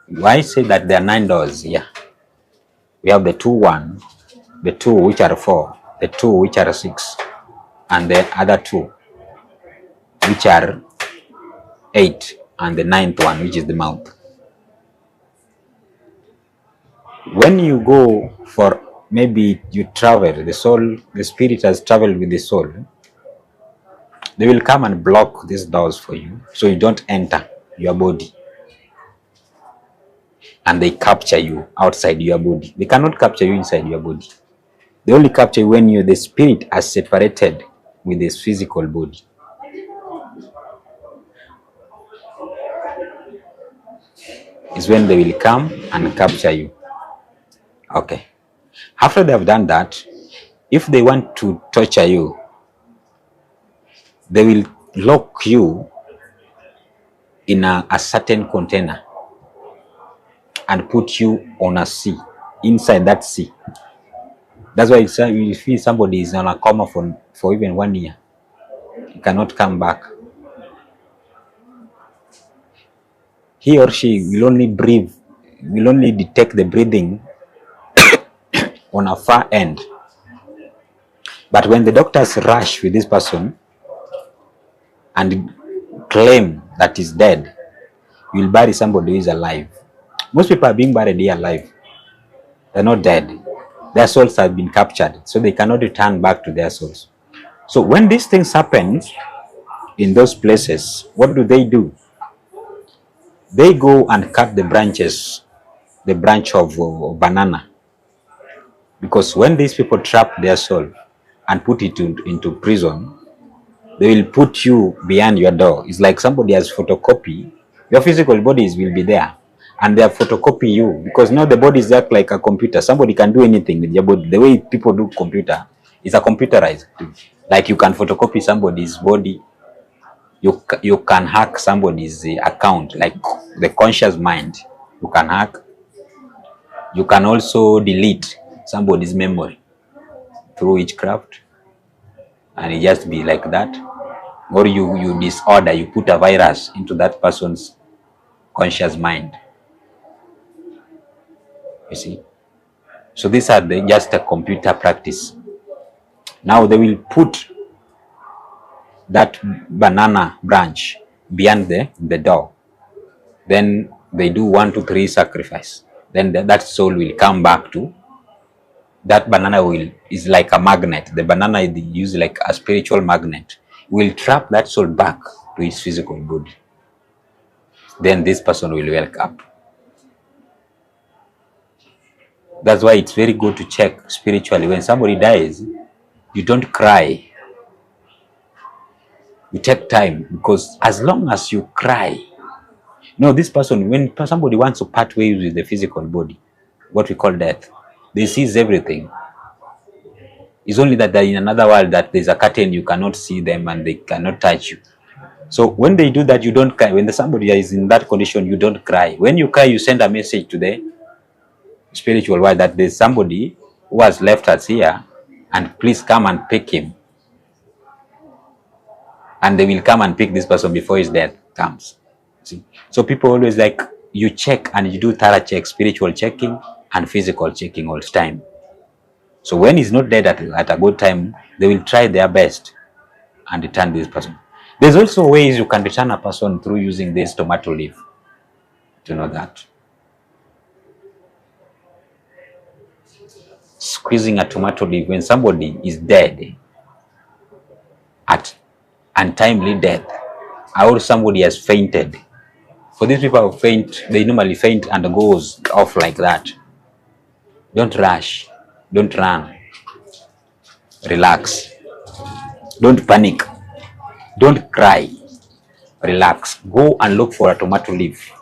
Why say that there are 9 doors? Yeah, we have the 2-1, the 2 which are 4, the 2 which are 6, and the other 2 which are 8, and the 9th one which is the mouth. When you go for, maybe you travel, the soul, the spirit has traveled with the soul, they will come and block these doors for you so you don't enter your body. And they capture you outside your body. They cannot capture you inside your body. They only capture you when the spirit has separated with this physical body. Is when they will come and capture you. Okay. After they have done that, if they want to torture you, they will lock you in a certain container and put you on a sea, inside that sea. That's why you feel somebody is on a coma for even 1 year. He cannot come back. He or she will only breathe, will only detect the breathing on a far end. But when the doctors rush with this person and claim that he's dead, you will bury somebody who is alive. Most people are being buried here alive. They're not dead. Their souls have been captured, so they cannot return back to their souls. So when these things happen in those places, what do? They go and cut the branches, the branch of banana. Because when these people trap their soul and put it into prison, they will put you behind your door. It's like somebody has photocopy. Your physical bodies will be there, and they have photocopy you, because now the bodies act like a computer. Somebody can do anything with your body. The way people do computer is a computerized thing. Like you can photocopy somebody's body. You can hack somebody's account, like the conscious mind. You can hack. You can also delete somebody's memory through witchcraft, and it just be like that. or you disorder, you put a virus into that person's conscious mind. You see? So these are just a computer practice. Now they will put that banana branch beyond the door. Then they do 1, 2, 3 sacrifice. Then that soul will come back to that banana. Is like a magnet. The banana is used like a spiritual magnet. Will trap that soul back to its physical body. Then this person will wake up. That's why it's very good to check spiritually. When somebody dies, you don't cry. You take time, because as long as you cry, this person, when somebody wants to part ways with the physical body, what we call death, they seize everything. It's only that they're in another world, that there's a curtain, you cannot see them and they cannot touch you. So when they do that, you don't cry. When somebody is in that condition, you don't cry. When you cry, you send a message to the spiritual world that there's somebody who has left us here, and please come and pick him. And they will come and pick this person before his death comes. See? So people always like, you check and you do thorough check, spiritual checking and physical checking all the time. So when he's not dead at a good time, they will try their best and return this person. There's also ways you can return a person through using this tomato leaf. Do you know that? Squeezing a tomato leaf when somebody is dead at untimely death, or somebody has fainted. For these people who faint, they normally faint and goes off like that. Don't rush. Don't run. Relax. Don't panic. Don't cry. Relax. Go and look for a tomato leaf.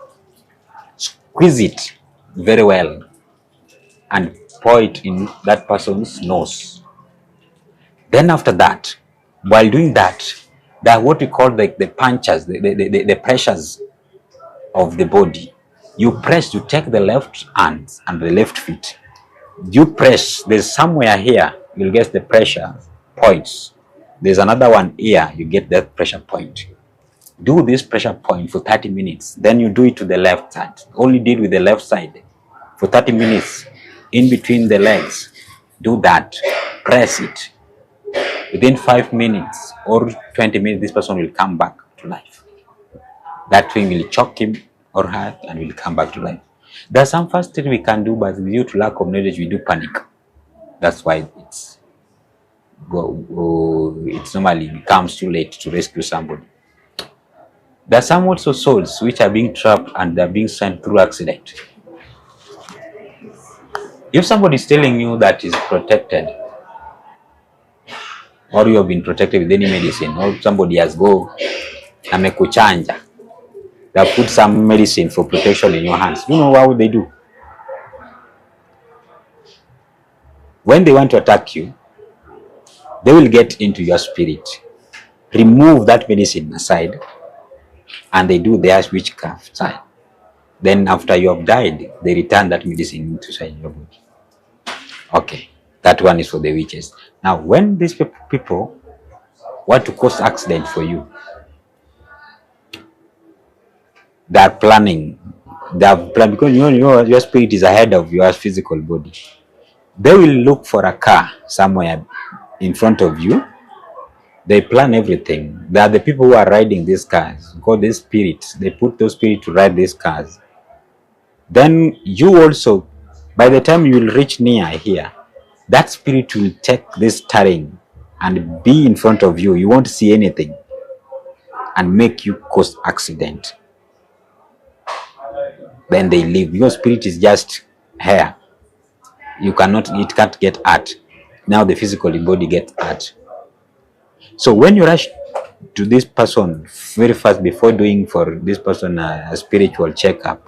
Squeeze it very well and pour it in that person's nose. Then after that, while doing that, there are what we call the punches, the pressures of the body. You press, you take the left hand and the left feet. You press, there's somewhere here, you'll get the pressure points. There's another one here, you get that pressure point. Do this pressure point for 30 minutes. Then you do it to the left side. Only deal with the left side for 30 minutes in between the legs. Do that. Press it. Within 5 minutes or 20 minutes, this person will come back to life. That thing will choke him or her and will come back to life. There's some first thing we can do, but due to lack of knowledge, we do panic. That's why it's normally becomes too late to rescue somebody. There are some also souls which are being trapped and they're being sent through accident. If somebody is telling you that is protected, or you have been protected with any medicine, or somebody has go amekuchanja, they have put some medicine for protection in your hands, you know what they do? When they want to attack you, they will get into your spirit, remove that medicine aside, and they do their witchcraft side. Then after you have died, they return that medicine into your body. Okay, that one is for the witches. Now, when these people want to cause accident for you, they are planning. They have planned, because your spirit is ahead of your physical body. They will look for a car somewhere in front of you. They plan everything. They are the people who are riding these cars. Called these spirits. They put those spirits to ride these cars. Then you also, by the time you will reach near here, that spirit will take this terrain and be in front of you. You won't see anything and make you cause accident. Then they leave. Your spirit is just here. It can't get hurt. Now the physical body gets hurt. So when you rush to this person very fast before doing for this person a spiritual checkup,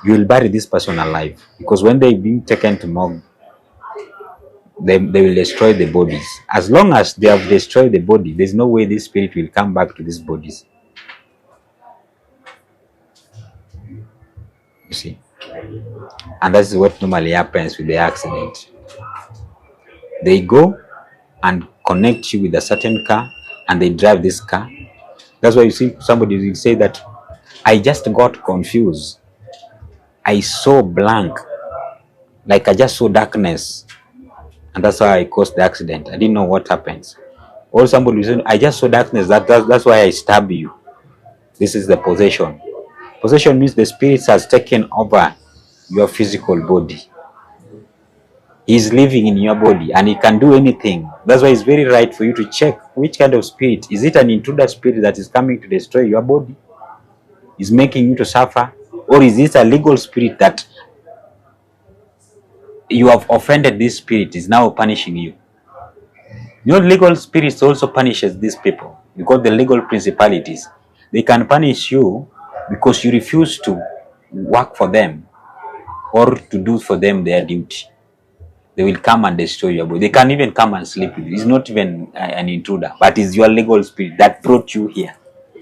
you will bury this person alive, because when they being taken to morgue, they will destroy the bodies. As long as they have destroyed the body, there's no way this spirit will come back to these bodies. You see? And that's what normally happens with the accident. They go and connect you with a certain car, and they drive this car That's why you see somebody will say that I just got confused. I saw blank, like I just saw darkness, and that's why I caused the accident. I didn't know what happens. Or somebody will say, I just saw darkness. That's why I stabbed you. This is the possession. Possession means the spirit has taken over your physical body. He's living in your body and he can do anything. That's why it's very right for you to check which kind of spirit. Is it an intruder spirit that is coming to destroy your body? Is making you to suffer? Or is this a legal spirit that you have offended? This spirit is now punishing you. Your legal spirits also punishes these people because the legal principalities, they can punish you because you refuse to work for them or to do for them their duty. They will come and destroy your body. They can even come and sleep with you. It's not even an intruder, but it's your legal spirit that brought you here.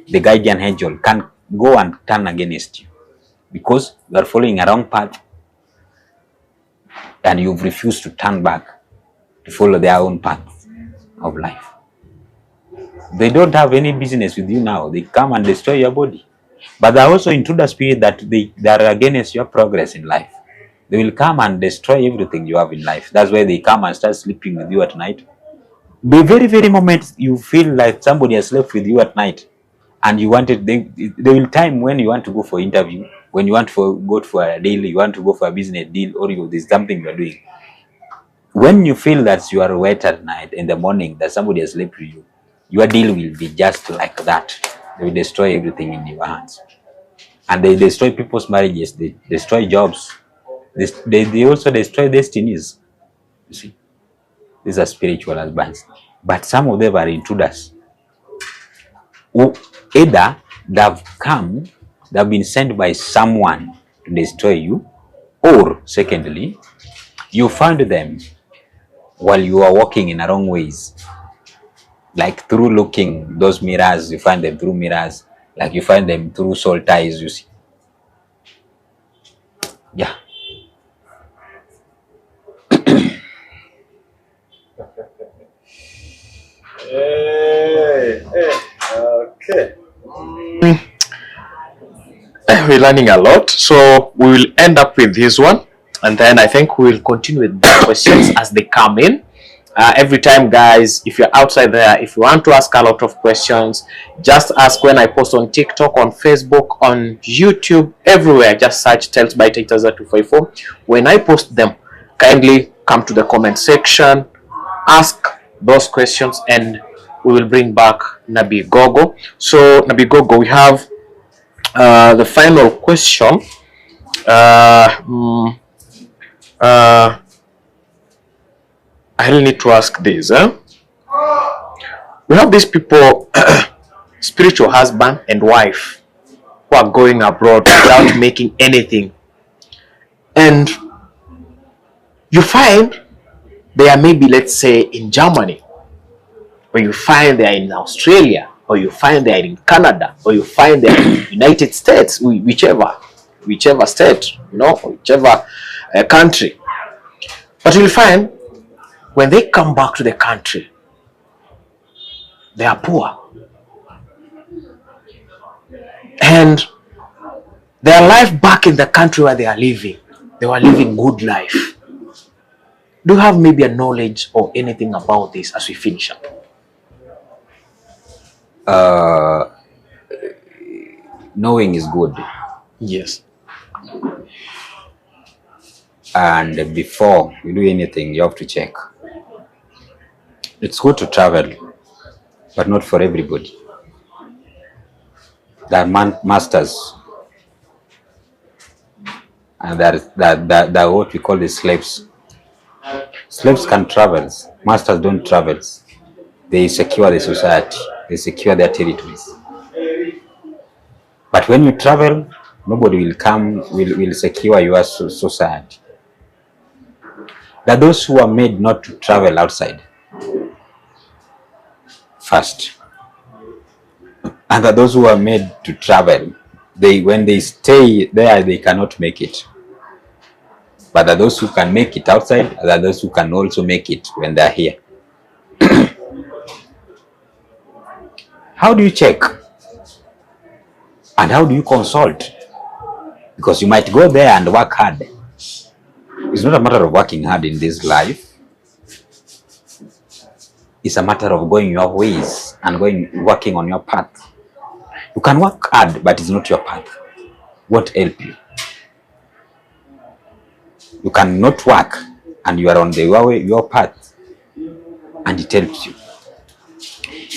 The guardian angel can go and turn against you because you are following a wrong path and you've refused to turn back to follow their own path of life. They don't have any business with you now. They come and destroy your body. But there are also intruder spirits that are against your progress in life. They will come and destroy everything you have in life. That's why they come and start sleeping with you at night. The very, very moment you feel like somebody has slept with you at night and you wanted, they will time when you want to go for interview, when you want to go for a deal, you want to go for a business deal, or there's something you are doing. When you feel that you are wet at night, in the morning that somebody has slept with you, your deal will be just like that. They will destroy everything in your hands. And they destroy people's marriages, they destroy jobs. They also destroy destinies. You see, these are spiritual husbands, but some of them are intruders who either they've been sent by someone to destroy you, or secondly, you found them while you are walking in the wrong ways, like through looking those mirrors. You find them through mirrors, like you find them through soul ties. You see, yeah. Okay. We're learning a lot, so we will end up with this one, and then I think we will continue with the questions as they come in. Every time, guys, if you're outside there, if you want to ask a lot of questions, just ask. When I post on TikTok, on Facebook, on YouTube, everywhere, just search Tales by Taitaza 254. When I post them, kindly come to the comment section, ask those questions, and we will bring back Nabi Gogo. So Nabi Gogo, we have the final question. I really need to ask this. We have these people, spiritual husband and wife, who are going abroad without making anything, and you find they are maybe, let's say, in Germany, or you find they are in Australia, or you find they are in Canada, or you find they are in United States, whichever state, whichever country. But you'll find when they come back to the country, they are poor, and their life back in the country where they are living, they were living good life. Do you have maybe a knowledge or anything about this as we finish up? Knowing is good. Yes. And before you do anything, you have to check. It's good to travel, but not for everybody. There are masters, and there are what we call the slaves. Slaves can travel, masters don't travel. They secure the society, they secure their territories. But when you travel, nobody will come, will secure your society. There are those who are made not to travel outside first, and there are those who are made to travel. When they stay there, they cannot make it. But there are those who can make it outside, and there are those who can also make it when they are here. How do you check? And how do you consult? Because you might go there and work hard. It's not a matter of working hard in this life. It's a matter of going your ways and working on your path. You can work hard, but it's not your path. Won't help you. You cannot work and you are on your path, and it helps you.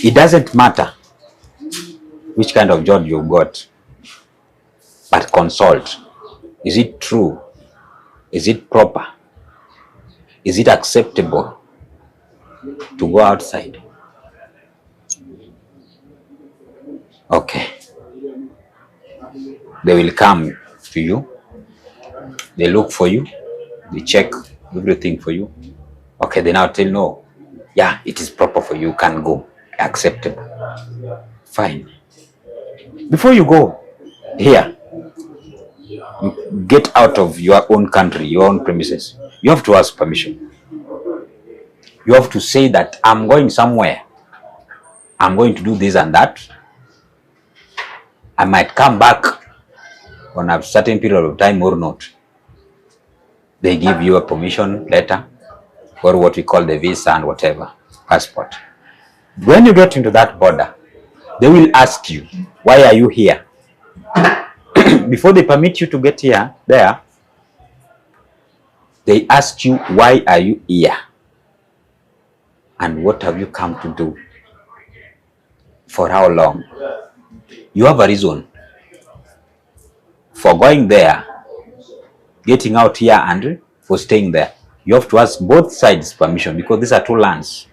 It doesn't matter which kind of job you got, but consult. Is it true? Is it proper? Is it acceptable to go outside? Okay. They will come to you. They look for you. They check everything for you. Okay, they now tell no. Yeah, it is proper for you. You can go. Acceptable. Fine. Before you go, here, get out of your own country, your own premises. You have to ask permission. You have to say that I'm going somewhere. I'm going to do this and that. I might come back on a certain period of time or not. They give you a permission letter, or what we call the visa and whatever, passport. When you get into that border, they will ask you, why are you here? Before they permit you to get there, they ask you, why are you here? And what have you come to do? For how long? You have a reason for going there, getting out here, and for staying there. You have to ask both sides permission, because these are two lands.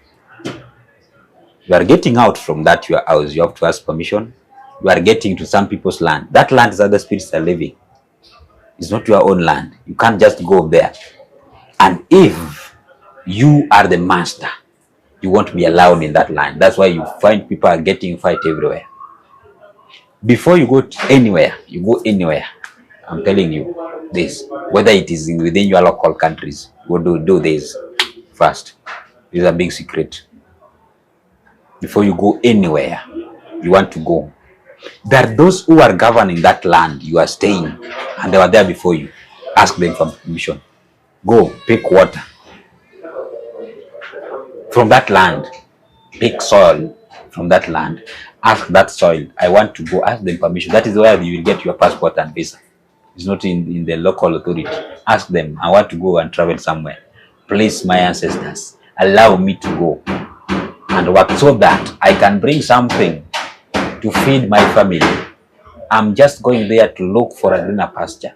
You are getting out from that your house, you have to ask permission. You are getting to some people's land. That land is other spirits are living. It's not your own land. You can't just go there. And if you are the master, you won't be allowed in that land. That's why you find people are getting fight everywhere. Before you go anywhere, I'm telling you this, whether it is within your local countries, do this first. This is a big secret. Before you go anywhere, you want to go. There are those who are governing that land you are staying, and they were there before you. Ask them for permission. Go, pick water from that land. Pick soil from that land. Ask that soil, I want to go. Ask them permission. That is where you will get your passport and visa. It's not in the local authority. Ask them, I want to go and travel somewhere. Please, my ancestors, allow me to go and work so that I can bring something to feed my family. I'm just going there to look for a greener pasture.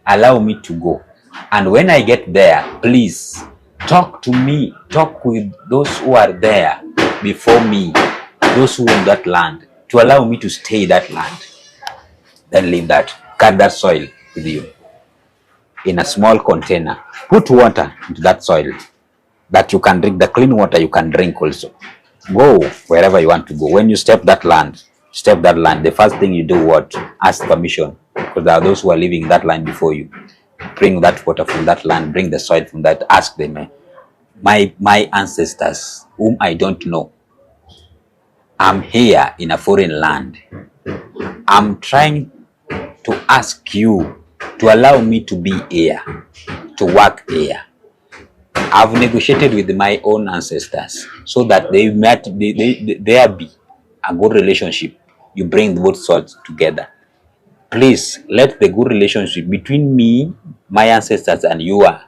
Allow me to go. And when I get there, please talk to me. Talk with those who are there before me, those who own that land, to allow me to stay that land. Then leave that. Cut that soil with you in a small container. Put water into that soil that you can drink. The clean water you can drink also. Go wherever you want to go. When you step that land, the first thing you do what? Ask permission, because there are those who are living in that land before you. Bring that water from that land, bring the soil from that. Ask them, my ancestors, whom I don't know, I'm here in a foreign land. I'm trying to ask you to allow me to be here, to work here. I've negotiated with my own ancestors so that there be a good relationship. You bring both sides together. Please let the good relationship between me, my ancestors, and you are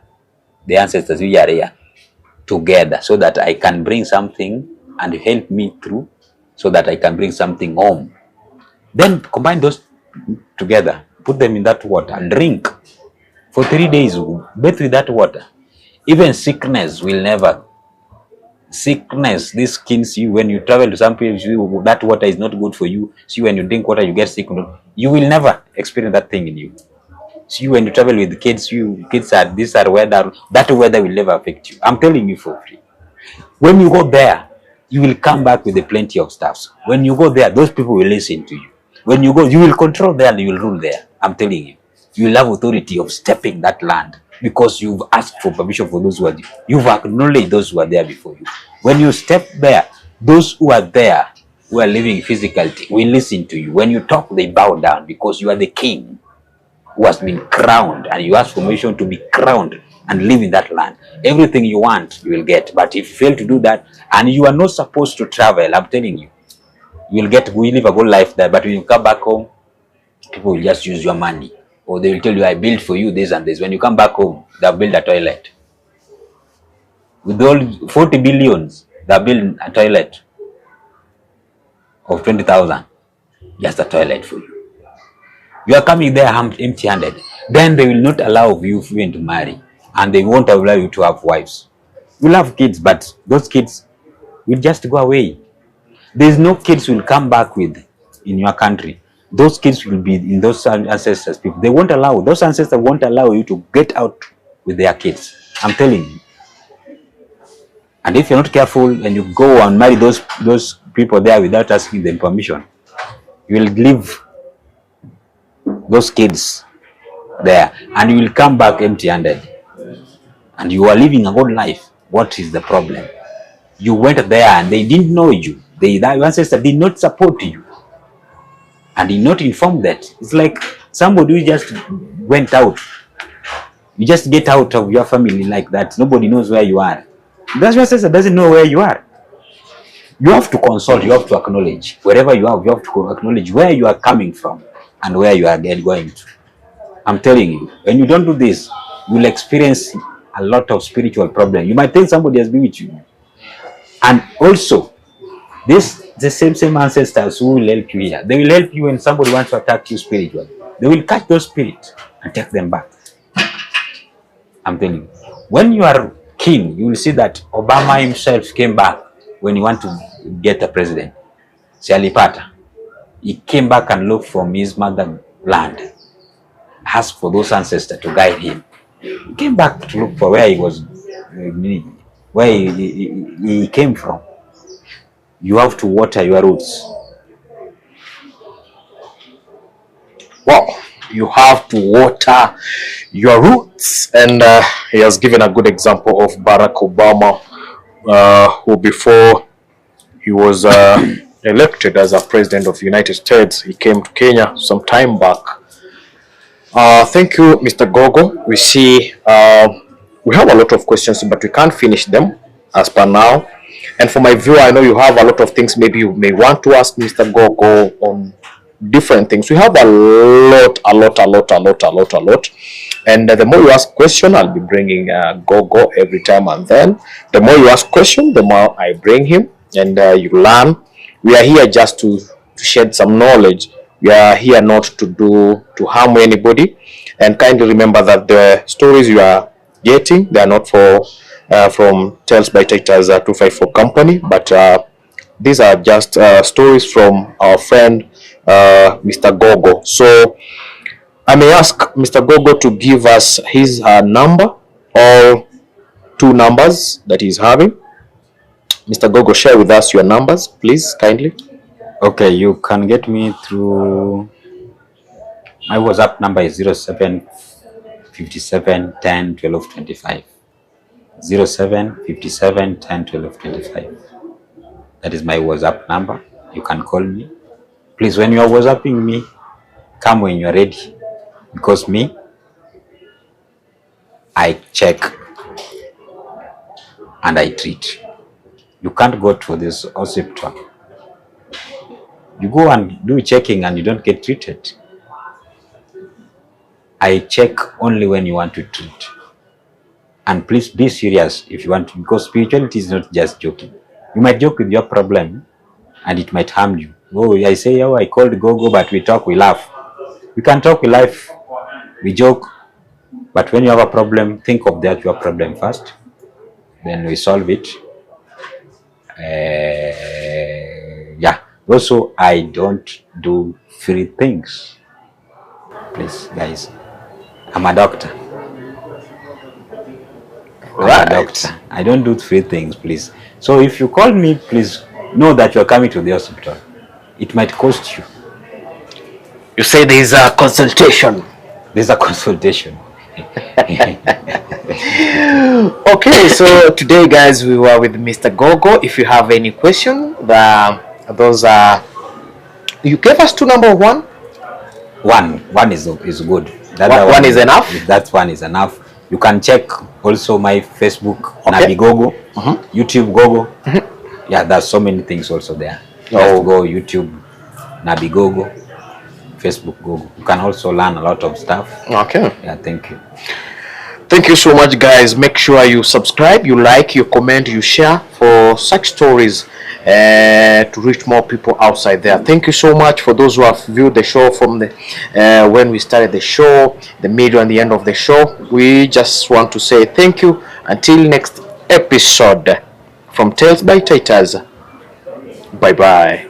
the ancestors we are here together, so that I can bring something and help me through, so that I can bring something home. Then combine those together, put them in that water and drink for 3 days. Bathe with that water. Even sickness will never. Sickness, this kills you. When you travel to some place, that water is not good for you. See, when you drink water, you get sick. You will never experience that thing in you. See, when you travel with kids, kids are this are weather. That weather will never affect you. I'm telling you for free. When you go there, you will come back with a plenty of stuff. When you go there, those people will listen to you. When you go, you will control there and you will rule there. I'm telling you. You will have authority of stepping that land, because you've asked for permission for those who are there. You've acknowledged those who are there before you. When you step there, those who are there who are living physically will listen to you. When you talk, they bow down because you are the king who has been crowned, and you ask permission to be crowned and live in that land. Everything you want, you will get. But if you fail to do that, and you are not supposed to travel, I'm telling you, you will live a good life there. But when you come back home, people will just use your money, or they will tell you, I built for you this and this. When you come back home, they'll build a toilet. With all 40 billions, they'll build a toilet of 20,000. Just a toilet for you. You are coming there empty-handed. Then they will not allow you even to marry, and they won't allow you to have wives. You'll have kids, but those kids will just go away. There's no kids will come back with in your country. Those kids will be in those ancestors people. They won't allow, those ancestors won't allow you to get out with their kids. I'm telling you. And if you're not careful and you go and marry those people there without asking them permission, you will leave those kids there and you will come back empty-handed. And you are living a good life. What is the problem? You went there and they didn't know you. The ancestors did not support you and did not inform that. It's like somebody who just went out. You just get out of your family like that. Nobody knows where you are. That's why ancestor doesn't know where you are. You have to consult, you have to acknowledge. Wherever you are, you have to acknowledge where you are coming from and where you are going to. I'm telling you, when you don't do this, you will experience a lot of spiritual problems. You might think somebody has been with you. And also, the same ancestors who will help you here. They will help you when somebody wants to attack you spiritually. They will catch those spirits and take them back. I'm telling you. When you are king, you will see that Obama himself came back when he wanted to get a president. Sialipata. He came back and looked from his motherland. Asked for those ancestors to guide him. He came back to look for where he was, where he came from. You have to water your roots. Wow, you have to water your roots. And he has given a good example of Barack Obama, who before he was elected as a president of the United States, he came to Kenya some time back. Thank you, Mr. Gogo. We see we have a lot of questions, but we can't finish them as per now. And for my viewer, I know you have a lot of things maybe you may want to ask Mr. Gogo on different things. We have a lot. And the more you ask question, I'll be bringing Gogo every time and then. The more you ask question, the more I bring him, and you learn. We are here just to shed some knowledge. We are here not to harm anybody. And kindly remember that the stories you are getting, they are not for from Tales by Titus 254 company, but these are just stories from our friend Mr. Gogo. So I may ask Mr. Gogo to give us his number, or two numbers that he's having. Mr. Gogo, share with us your numbers, please, kindly. Okay, you can get me through my WhatsApp number is 07 57 10 12 25. 07 57 10 12 25. That is my WhatsApp number. You can call me. Please, when you are WhatsApping me, come when you are ready. Because me, I check and I treat. You can't go to this hospital. You go and do checking and you don't get treated. I check only when you want to treat. And please be serious if you want to, because spirituality is not just joking. You might joke with your problem and it might harm you. Oh, I say, oh, I called Gogo, but we talk, we laugh. We can talk, we laugh, we joke. But when you have a problem, think of that your problem first. Then we solve it. Yeah. Also, I don't do free things. Please, guys. I'm a doctor. I'm a doctor. I don't do free things, please. So if you call me, please know that you're coming to the hospital. It might cost you. You say there is a consultation. There's a consultation. Okay, so today, guys, we were with Mr. Gogo. If you have any question, Those are, you gave us two number one. One is good. The One, other one is enough. If that one is enough, you can check also my Facebook, Okay. Nabi Gogo, YouTube Gogo. Yeah, there's so many things also there. Just go YouTube, Nabi Gogo, Facebook Gogo. You can also learn a lot of stuff. Okay. Yeah, thank you. Thank you so much, guys. Make sure you subscribe, you like, you comment, you share for such stories to reach more people outside there. Thank you so much for those who have viewed the show from the when we started the show, the middle and the end of the show. We just want to say thank you. Until next episode from Tales by Titus. Bye bye.